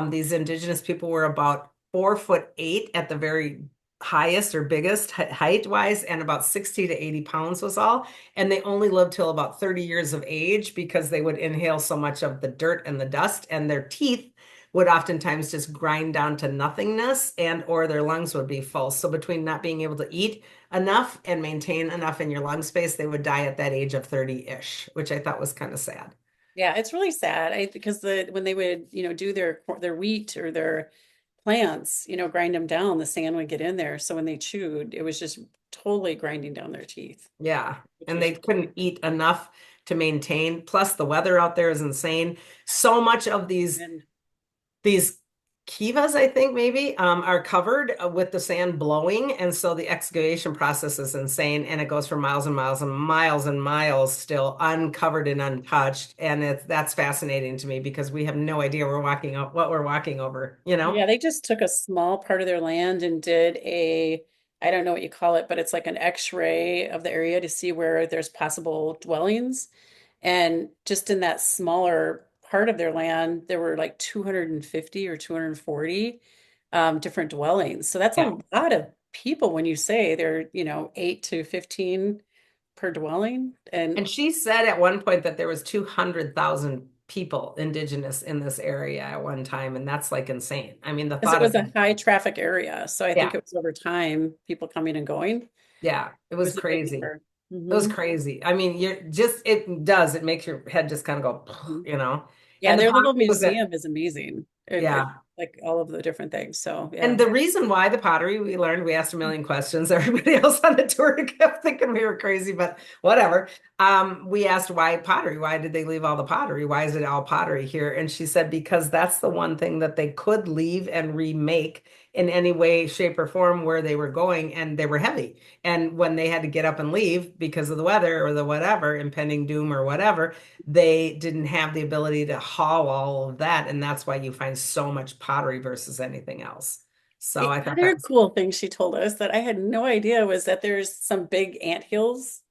these indigenous people were about 4'8" at the very highest or biggest height wise, and about 60 to 80 pounds was all. And they only lived till about 30 years of age because they would inhale so much of the dirt and the dust, and their teeth would oftentimes just grind down to nothingness, and or their lungs would be full. So between not being able to eat enough and maintain enough in your lung space, they would die at that age of 30-ish, which I thought was kind of sad. Yeah, it's really sad. Because when they would, do their wheat or their plants, grind them down, the sand would get in there. So when they chewed, it was just totally grinding down their teeth, Yeah. which And was they couldn't eat enough to maintain. Plus, the weather out there is insane. So much of and these kivas, I think maybe, are covered with the sand blowing, and so the excavation process is insane, and it goes for miles and miles and miles and miles, still uncovered and untouched, and that's fascinating to me because we have no idea we're walking up what we're walking over, you know? yeah, they just took a small part of their land and did I don't know what you call it, but it's like an X-ray of the area to see where there's possible dwellings. And just in that smaller part of their land, there were like 250 or 240 different dwellings. So that's Yeah. a lot of people when you say they're, 8 to 15 per dwelling. And And she said at one point that there was 200,000 people indigenous in this area at one time, and that's like insane. I mean, the because it thought of was a high traffic area. So I think yeah, it was over time, people coming and going. yeah, it It was was a big crazy. number. It was Hmm. crazy. I mean, you're just, it does, it makes your head just kind of go, Hmm. you know? Yeah, And the their little pottery was that, museum is amazing. yeah. Like all of the different things. So And yeah. the reason why the pottery, we learned, we asked a million questions. Everybody else on the tour kept thinking we were crazy, but whatever. We asked why pottery? Why did they leave all the pottery? Why is it all pottery here? And she said, because that's the one thing that they could leave and remake in any way, shape, or form where they were going, and they were heavy. And when they had to get up and leave because of the weather or the whatever, impending doom or whatever, they didn't have the ability to haul all of that. And that's why you find so much pottery versus anything else. So The I thought that other was, cool thing she told us that I had no idea was that there's some big ant hills.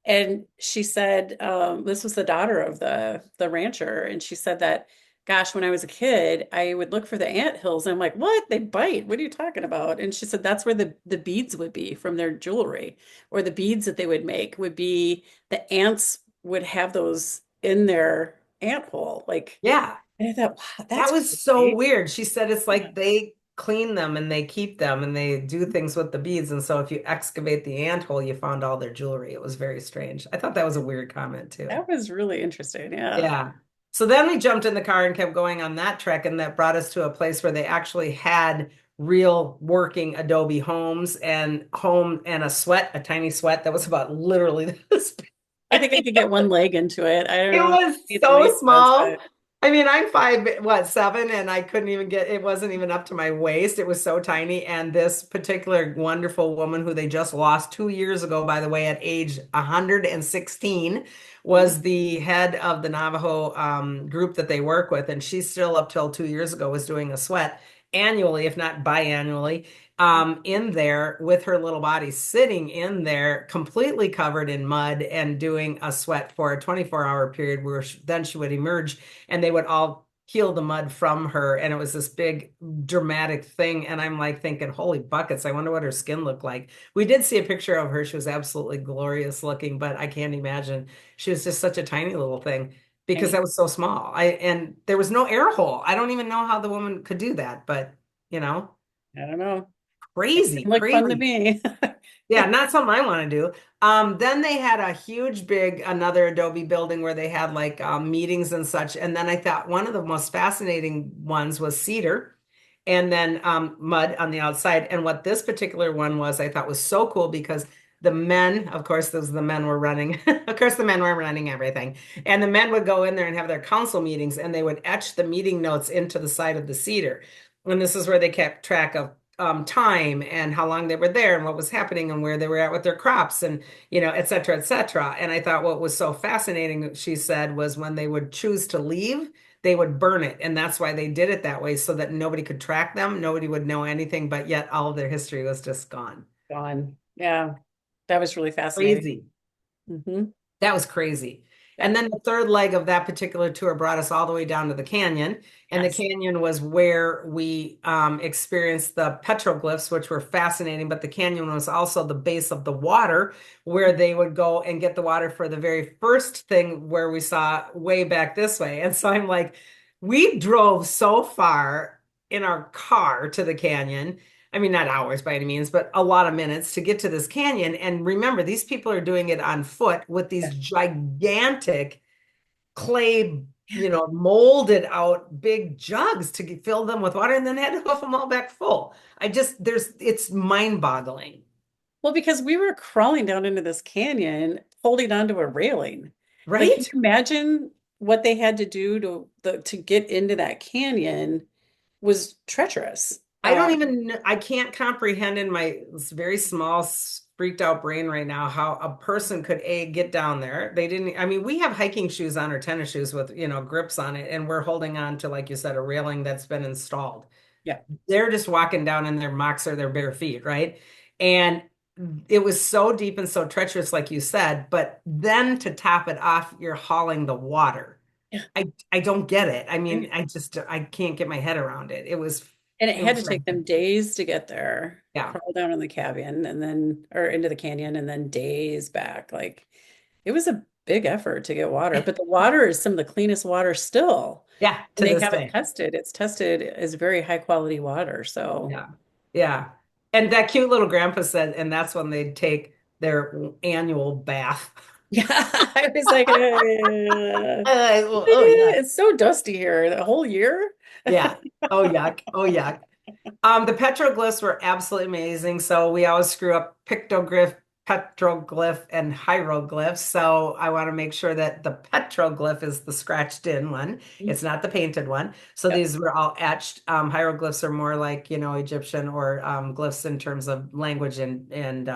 And she said, this was the daughter of the rancher, and she said that, gosh, when I was a kid, I would look for the ant hills, and I'm like, what? They bite. What are you talking about? And she said that's where the beads would be from their jewelry, or the beads that they would make would be the ants would have those in their ant hole. Like, yeah, and I thought, wow, that that's was so crazy. weird. She said it's Yeah. like they clean them and they keep them and they do things with the beads. And so if you excavate the ant-hole, you found all their jewelry. It was very strange. I thought that was a weird comment too. That was really interesting. Yeah. Yeah. So then we jumped in the car and kept going on that trek, and that brought us to a place where they actually had real working adobe homes and home and a sweat, a tiny sweat that was about literally this. I think I could get one leg into it. I don't It know how was big the so waist was, small. but I mean, I'm five, what, seven, and I couldn't even get, it wasn't even up to my waist. It was so tiny. And this particular wonderful woman who they just lost 2 years ago, by the way, at age 116, mhm. was the head of the Navajo group that they work with. And she's still up till 2 years ago was doing a sweat annually, if not biannually, in there with her little body sitting in there completely covered in mud and doing a sweat for a 24-hour period where then she would emerge and they would all heal the mud from her. And it was this big dramatic thing. And I'm like thinking, holy buckets, I wonder what her skin looked like. We did see a picture of her. She was absolutely glorious looking, but I can't imagine. She was just such a tiny little thing because Tiny. that was so small. And there was no air hole. I don't even know how the woman could do that, but you know. I don't know. It Crazy, seemed like fun to crazy. me. Yeah, not something I want to do. Then they had a huge, big, another Adobe building where they had like meetings and such. And then I thought one of the most fascinating ones was cedar and then mud on the outside. And what this particular one was, I thought was so cool because the men, of course, those the men were running. Of course, the men were running everything. And the men would go in there and have their council meetings and they would etch the meeting notes into the side of the cedar. And this is where they kept track of time and how long they were there and what was happening and where they were at with their crops and et cetera, et cetera. And I thought what was so fascinating, she said, was when they would choose to leave, they would burn it. And that's why they did it that way so that nobody could track them, nobody would know anything, but yet all of their history was just gone. Gone. Yeah, that was really fascinating. Crazy. Hmm. That was crazy. And Yeah. then the third leg of that particular tour brought us all the way down to the canyon. And the Yes. canyon was where we experienced the petroglyphs, which were fascinating. But the canyon was also the base of the water, where they would go and get the water for the very first thing where we saw way back this way. And so I'm like, we drove so far in our car to the canyon. I mean, not hours by any means, but a lot of minutes to get to this canyon. And remember, these people are doing it on foot with these gigantic clay, molded out big jugs to fill them with water and then had to fill them all back full. It's mind-boggling, Well, because we were crawling down into this canyon, holding onto a railing. Like, can right? you imagine what they had to do to get into that canyon was treacherous. I can't comprehend in my very small, freaked out brain right now how a person could get down there. They didn't, I mean, we have hiking shoes on or tennis shoes with, grips on it, and we're holding on to, like you said, a railing that's been installed. Yeah. They're just walking down in their mocks or their bare feet, right? And it was so deep and so treacherous, like you said, but then to top it off, you're hauling the water. Yeah. I don't get it. I mean, Right. I can't get my head around it. And it It had was to take them days to get there, yeah. crawl down in the cabin and then, or into the canyon and then days back. Like it was a big effort to get water, but the water is some of the cleanest water still. Yeah, And to they this have it day. tested. It's tested as very high quality water. So, Yeah. Yeah. And that cute little grandpa said, and that's when they'd take their annual bath. yeah, I was like, Oh, yeah. it's so dusty here the whole year. Yeah. Oh, yuck. Oh, yuck. The petroglyphs were absolutely amazing. So we always screw up pictoglyph, petroglyph, and hieroglyphs. So I want to make sure that the petroglyph is the scratched in one. It's not the painted one. So Yep. these were all etched. Hieroglyphs are more like, Egyptian or glyphs in terms of language and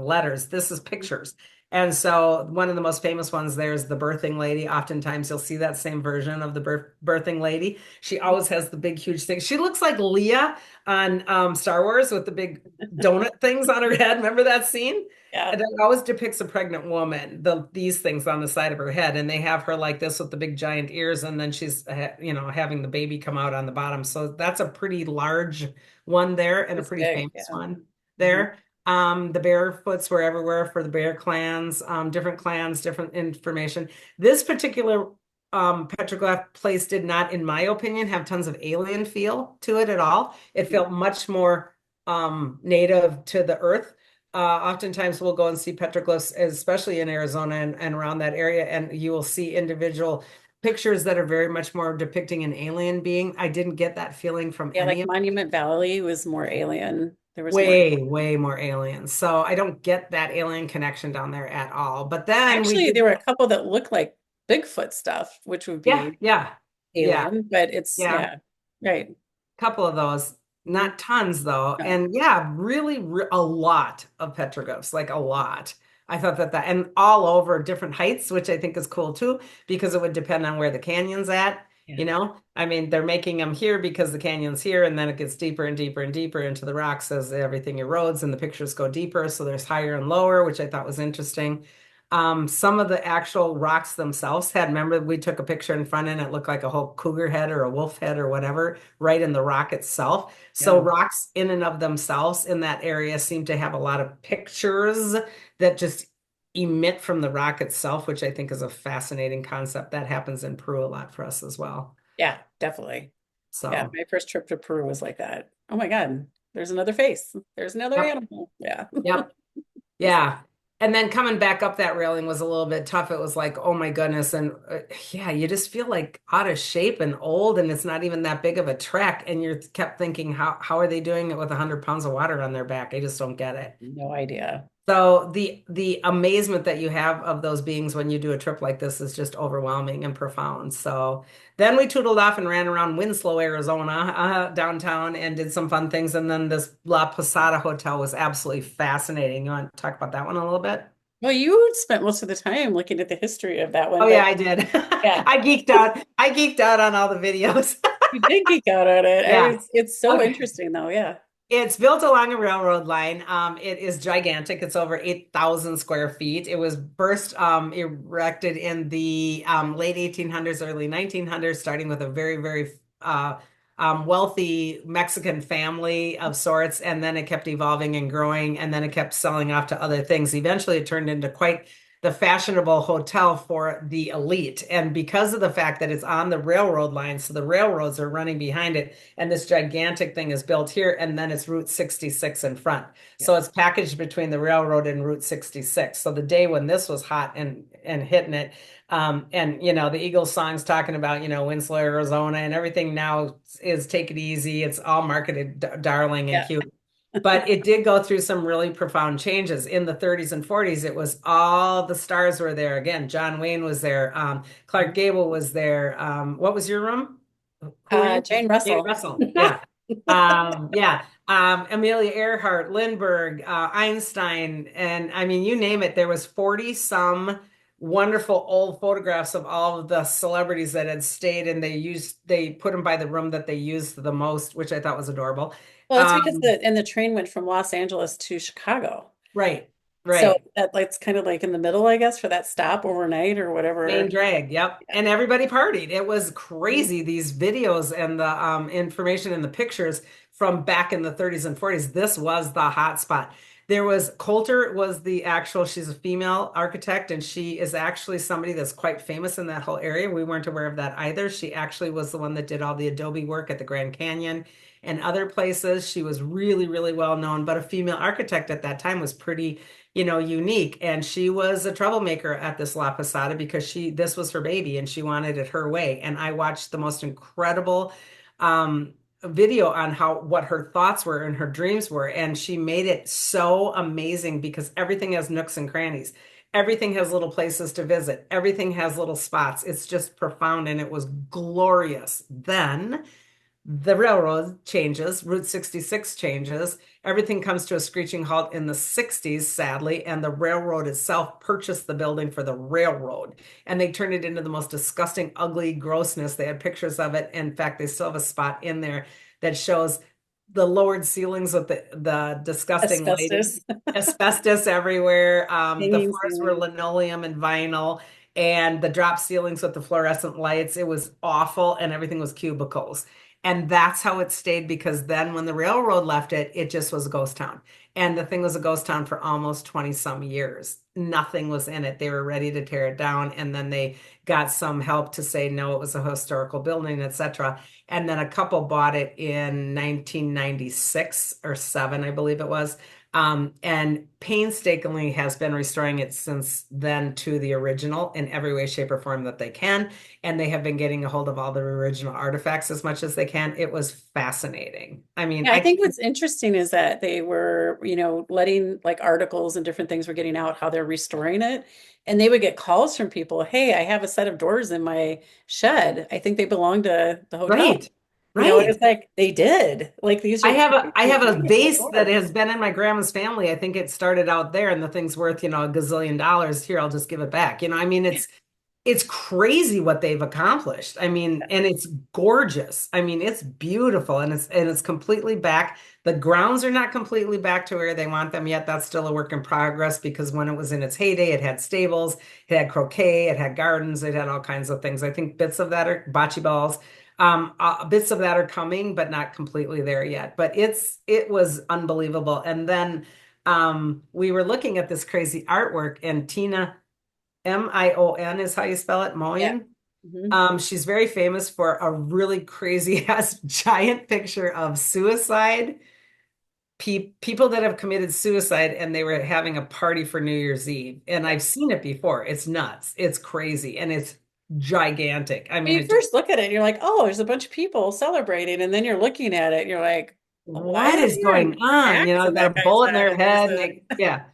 letters. This is pictures. And so one of the most famous ones there is the birthing lady. Oftentimes you'll see that same version of the birthing lady. She always has the big, huge thing. She looks like Leah on Star Wars with the big donut things on her head. Remember that scene? Yeah. And it always depicts a pregnant woman, these things on the side of her head, and they have her like this with the big giant ears, and then she's having the baby come out on the bottom. So that's a pretty large one there and a It's pretty big. famous Yeah. one Mhm. there. The Barefoots were everywhere for the bear clans, different information. This particular petroglyph place did not, in my opinion, have tons of alien feel to it at all. It felt much more native to the earth. Oftentimes we'll go and see petroglyphs, especially in Arizona and around that area, and you will see individual pictures that are very much more depicting an alien being. I didn't get that feeling from Yeah, any like of Monument Valley was more alien. There was more. way, way more aliens. So I don't get that alien connection down there at all. But then we Actually, did, there were a couple that looked like Bigfoot stuff, which would yeah, be yeah, yeah, alien, but it's, yeah. yeah, right. Couple of those, Mhm. not tons though. No. And yeah, really a lot of petroglyphs, like a lot. I thought and all over different heights, which I think is cool too, because it would depend on where the canyon's at. Yeah. I mean, they're making them here because the canyon's here, and then it gets deeper and deeper and deeper into the rocks as everything erodes and the pictures go deeper. So there's higher and lower, which I thought was interesting. Some of the actual rocks themselves remember, we took a picture in front and it looked like a whole cougar head or a wolf head or whatever, right in the rock itself. So Yeah. rocks in and of themselves in that area seem to have a lot of pictures that just emit from the rock itself, which I think is a fascinating concept. That happens in Peru a lot for us as well. Yeah, definitely. Yeah, So, my first trip to Peru was like that. Oh my God, there's another face. There's another yep, animal. Yeah. yep. Yeah. And then coming back up that railing was a little bit tough. It was like, oh my goodness. And yeah, you just feel like out of shape and old, and it's not even that big of a trek. And you kept thinking, how are they doing it with 100 pounds of water on their back? I just don't get it. No idea. So the amazement that you have of those beings when you do a trip like this is just overwhelming and profound. So then we tootled off and ran around Winslow, Arizona, downtown, and did some fun things. And then this La Posada Hotel was absolutely fascinating. You want to talk about that one a little bit? Well, you spent most of the time looking at the history of that one, Oh yeah, but I did. yeah, I geeked out. I geeked out on all the videos. you did geek out on it. Yeah. It's so Okay. interesting though. Yeah. It's built along a railroad line. It is gigantic. It's over 8,000 square feet. It was first erected in the late 1800s, early 1900s, starting with a very, very wealthy Mexican family of sorts. And then it kept evolving and growing, and then it kept selling off to other things. Eventually, it turned into quite the fashionable hotel for the elite. And because of the fact that it's on the railroad line, so the railroads are running behind it, and this gigantic thing is built here, and then it's Route 66 in front. Yeah. So it's packaged between the railroad and Route 66. So the day when this was hot and hitting it, and the Eagles songs talking about, Winslow, Arizona, and everything now is take it easy. It's all marketed darling and Yeah. cute. But it did go through some really profound changes. In the 30s and 40s, it was all the stars were there. Again, John Wayne was there. Clark Gable was there. What was your room? Who were you? Jane Jane Russell. Russell. Yeah. Yeah. Amelia Earhart, Lindbergh, Einstein, and I mean, you name it. There was 40 some wonderful old photographs of all of the celebrities that had stayed, and they put them by the room that they used the most, which I thought was adorable. Well, it's because Um, the train went from Los Angeles to Chicago. right, So right. that like it's kind of like in the middle, I guess, for that stop overnight or Main whatever. drag, yep. Yeah. And everybody partied. It was Mhm. crazy, these videos and the information and the pictures from back in the 30s and 40s. This was the hot spot. There was Coulter was the actual, she's a female architect, and she is actually somebody that's quite famous in that whole area. We weren't aware of that either. She actually was the one that did all the Adobe work at the Grand Canyon and other places. She was really, really well known, but a female architect at that time was pretty unique. And she was a troublemaker at this La Posada because this was her baby and she wanted it her way. And I watched the most incredible video on what her thoughts were and her dreams were. And she made it so amazing because everything has nooks and crannies. Everything has little places to visit. Everything has little spots. It's just profound and it was glorious. Then the railroad changes, Route 66 changes. Everything comes to a screeching halt in the 60s, sadly, and the railroad itself purchased the building for the railroad. And they turned it into the most disgusting, ugly grossness. They had pictures of it. In fact, they still have a spot in there that shows the lowered ceilings with the disgusting lighting, Asbestos, asbestos everywhere. The hanging floors were ceiling. linoleum and vinyl, and the drop ceilings with the fluorescent lights. It was awful, and everything was cubicles. And that's how it stayed because then when the railroad left it, it just was a ghost town. And the thing was a ghost town for almost 20 some years. Nothing was in it. They were ready to tear it down. And then they got some help to say, no, it was a historical building, etc. And then a couple bought it in 1996 or seven, I believe it was. And painstakingly has been restoring it since then to the original in every way, shape, or form that they can. And they have been getting a hold of all the original artifacts as much as they can. It was fascinating. I mean, Yeah, I think what's interesting is that they were, letting like articles and different things were getting out how they're restoring it. And they would get calls from people, hey, I have a set of doors in my shed. I think they belong to the hotel. right, And right. it's like they did. Like these are I have a beautiful vase that doors. has been in my grandma's family. I think it started out there and the thing's worth, a gazillion dollars. Here, I'll just give it back. I mean, it's crazy what they've accomplished. I mean, and it's gorgeous. I mean, it's beautiful and it's completely back. The grounds are not completely back to where they want them yet. That's still a work in progress because when it was in its heyday, it had stables, it had croquet, it had gardens, it had all kinds of things. I think bits of that are bocce balls. Bits of that are coming, but not completely there yet. But it was unbelievable. And then we were looking at this crazy artwork, and Tina Mion is how you spell it, Yeah. Moyen. Hmm. She's very famous for a really crazy ass giant picture of suicide, people that have committed suicide, and they were having a party for New Year's Eve. And I've seen it before. It's nuts. It's crazy, and it's gigantic. I mean, You first look at it and you're like, oh, there's a bunch of people celebrating. And then you're looking at it and you're like, why what are is there going on? axe They in got a that guy's bullet in head? their And there's head, and a yeah.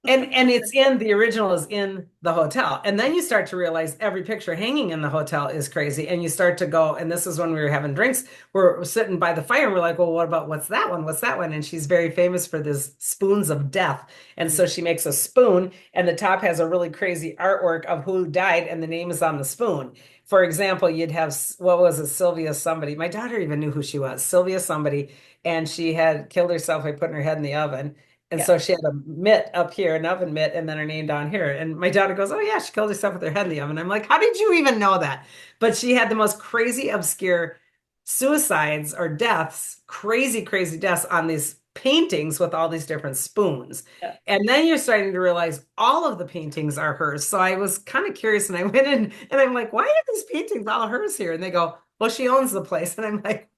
And it's in the original is in the hotel. And then you start to realize every picture hanging in the hotel is crazy. And you start to go, and this is when we were having drinks, we're sitting by the fire and we're like, well, what about what's that one? What's that one? And she's very famous for this spoons of death. And so she makes a spoon, and the top has a really crazy artwork of who died, and the name is on the spoon. For example, you'd have, what was it, Sylvia somebody. My daughter even knew who she was, Sylvia somebody, and she had killed herself by putting her head in the oven. And yeah. so she had a mitt up here, an oven mitt, and then her name down here. And my daughter goes, oh, yeah, she killed herself with her head in the oven. I'm like, how did you even know that? But she had the most crazy, obscure suicides or deaths, crazy, crazy deaths on these paintings with all these different spoons. Yeah. And then you're starting to realize all of the paintings are hers. So I was kind of curious and I went in and I'm like, why are these paintings all hers here? And they go, well, she owns the place. And I'm like,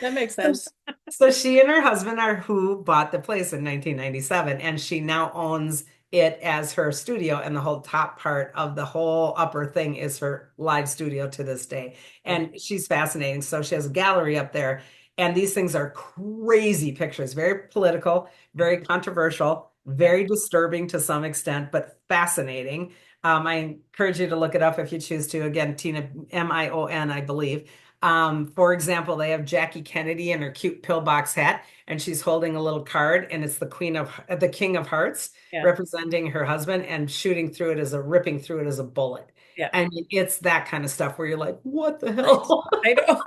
That makes so, sense. so she and her husband are who bought the place in 1997, and she now owns it as her studio, and the whole top part of the whole upper thing is her live studio to this day. Oh, And she's fascinating. So she has a gallery up there, and these things are crazy pictures, very political, very controversial, yeah. very disturbing to some extent, but fascinating. I encourage you to look it up if you choose to. Again, Tina, Mion, I believe. For example, they have Jackie Kennedy in her cute pillbox hat, and she's holding a little card, and it's the King of Hearts Yeah. representing her husband, and ripping through it as a bullet. Yeah. I mean, it's that kind of stuff where you're like, what the Right. hell? I know.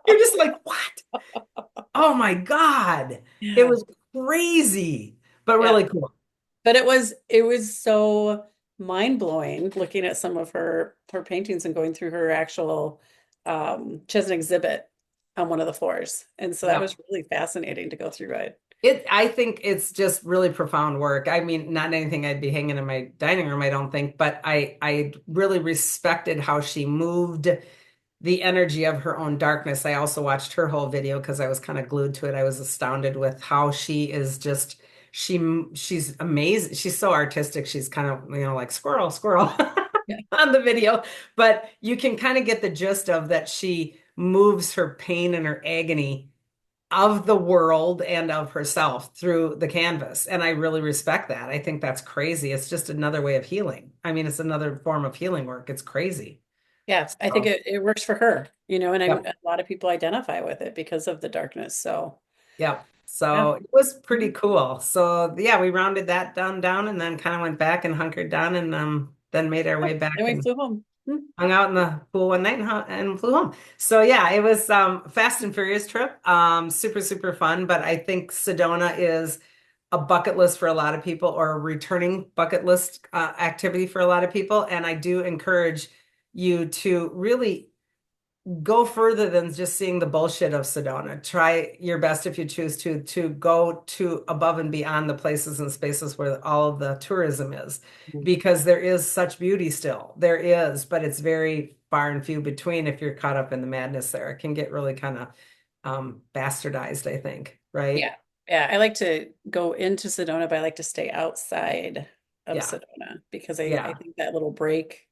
You're just like, what? Oh my God. It Yeah. was crazy, but Yeah. really cool. But it was so mind-blowing looking at some of her paintings and going through her actual she has an exhibit on one of the floors. And so that Yeah. was really fascinating to go through it. I think it's just really profound work. I mean, not anything I'd be hanging in my dining room, I don't think, but I really respected how she moved the energy of her own darkness. I also watched her whole video because I was kind of glued to it. I was astounded with how she is just she's amazing. She's so artistic. She's kind of, like squirrel, squirrel Yeah. on the video, but you can kind of get the gist of that she moves her pain and her agony of the world and of herself through the canvas. And I really respect that. I think that's crazy. It's just another way of healing. I mean, it's another form of healing work. It's crazy. Yeah, I think So, it works for her, and yep. a lot of people identify with it because of the darkness. So, Yep. yeah. So it was pretty Mhm. cool. So yeah, we rounded that down and then kind of went back and hunkered down and then made our Yeah, way and back we and flew home. Hmm. hung out in the pool one night and flew home. So yeah, it was fast and furious trip. Super, super fun. But I think Sedona is a bucket list for a lot of people or a returning bucket list activity for a lot of people. And I do encourage you to really go further than just seeing the bullshit of Sedona. Try your best if you choose to go to above and beyond the places and spaces where all of the tourism is, because there is such beauty still. There is, but it's very far and few between if you're caught up in the madness there. It can get really kind of bastardized, I think, right? Yeah. Yeah, I like to go into Sedona, but I like to stay outside of Yeah, Sedona because I yeah. think that little break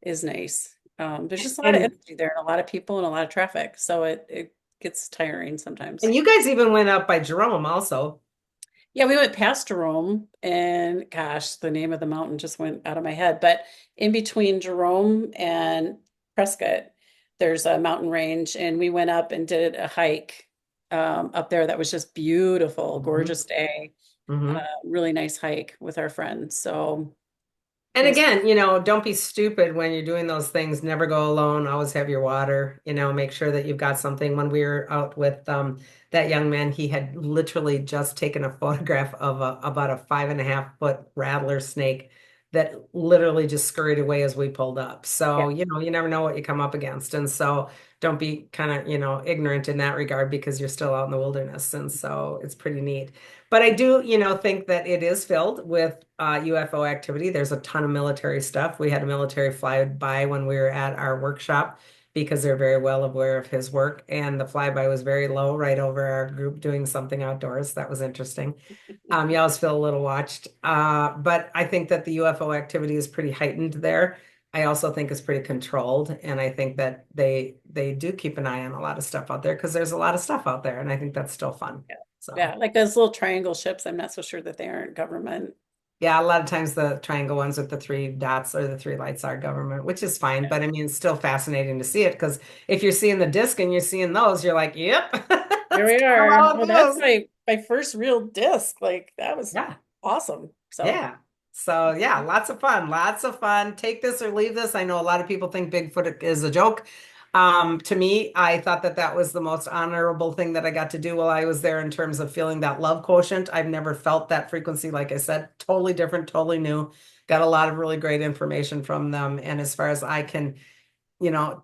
is nice. There's just a lot of And energy there and a lot of people and a lot of traffic. So it gets tiring sometimes. and you guys even went up by Jerome also. Yeah, we went past Jerome and gosh, the name of the mountain just went out of my head. But in between Jerome and Prescott, there's a mountain range, and we went up and did a hike up there that was just beautiful, Mhm. gorgeous day, Mhm. really nice hike with our friends. So it And was, again, don't be stupid when you're doing those things. Never go alone. Always have your water. Make sure that you've got something. When we were out with that young man, he had literally just taken a photograph of about a 5.5 foot rattler snake that literally just scurried away as we pulled up. yeah, So, you never know what you come up against. And so don't be kind of, ignorant in that regard because you're still out in the wilderness. And so it's pretty neat. But I do, think that it is filled with UFO activity. There's a ton of military stuff. We had a military flyby when we were at our workshop because they're very well aware of his work. And the flyby was very low, right over our group doing something outdoors. That was interesting. You always feel a little watched. But I think that the UFO activity is pretty heightened there. I also think it's pretty controlled. And I think that they do keep an eye on a lot of stuff out there because there's a lot of stuff out there. And I think that's still fun. yeah, So. yeah. Like those little triangle ships, I'm not so sure that they aren't government. Yeah, a lot of times the triangle ones with the three dots or the three lights are government, which is fine. Yeah. But I mean, it's still fascinating to see it because if you're seeing the disc and you're seeing those, you're like, yep, Here that's we kind of are. how it Well, that's goes. my first real disc. Like that was Yeah, awesome. So yeah. So yeah, lots of fun, lots of fun. Take this or leave this. I know a lot of people think Bigfoot is a joke. To me, I thought that that was the most honorable thing that I got to do while I was there in terms of feeling that love quotient. I've never felt that frequency, like I said, totally different, totally new. Got a lot of really great information from them. And as far as I can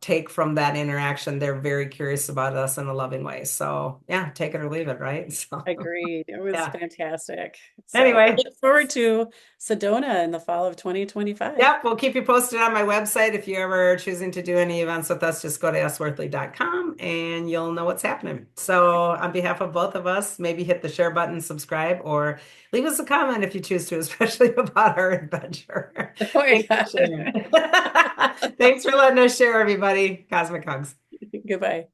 take from that interaction. They're very curious about us in a loving way. So yeah, take it or leave it, right? So Agreed. It was yeah. fantastic. So I Anyway, look forward to Sedona in the fall of 2025. yeah, we'll keep you posted on my website. If you're ever choosing to do any events with us, just go to sworthley.com and you'll know what's happening. So on behalf of both of us, maybe hit the share button, subscribe, or leave us a comment if you choose to, especially about our adventure. Oh my Thanks for gosh. sharing. Thanks for letting us share, everybody. Cosmic hugs. Goodbye.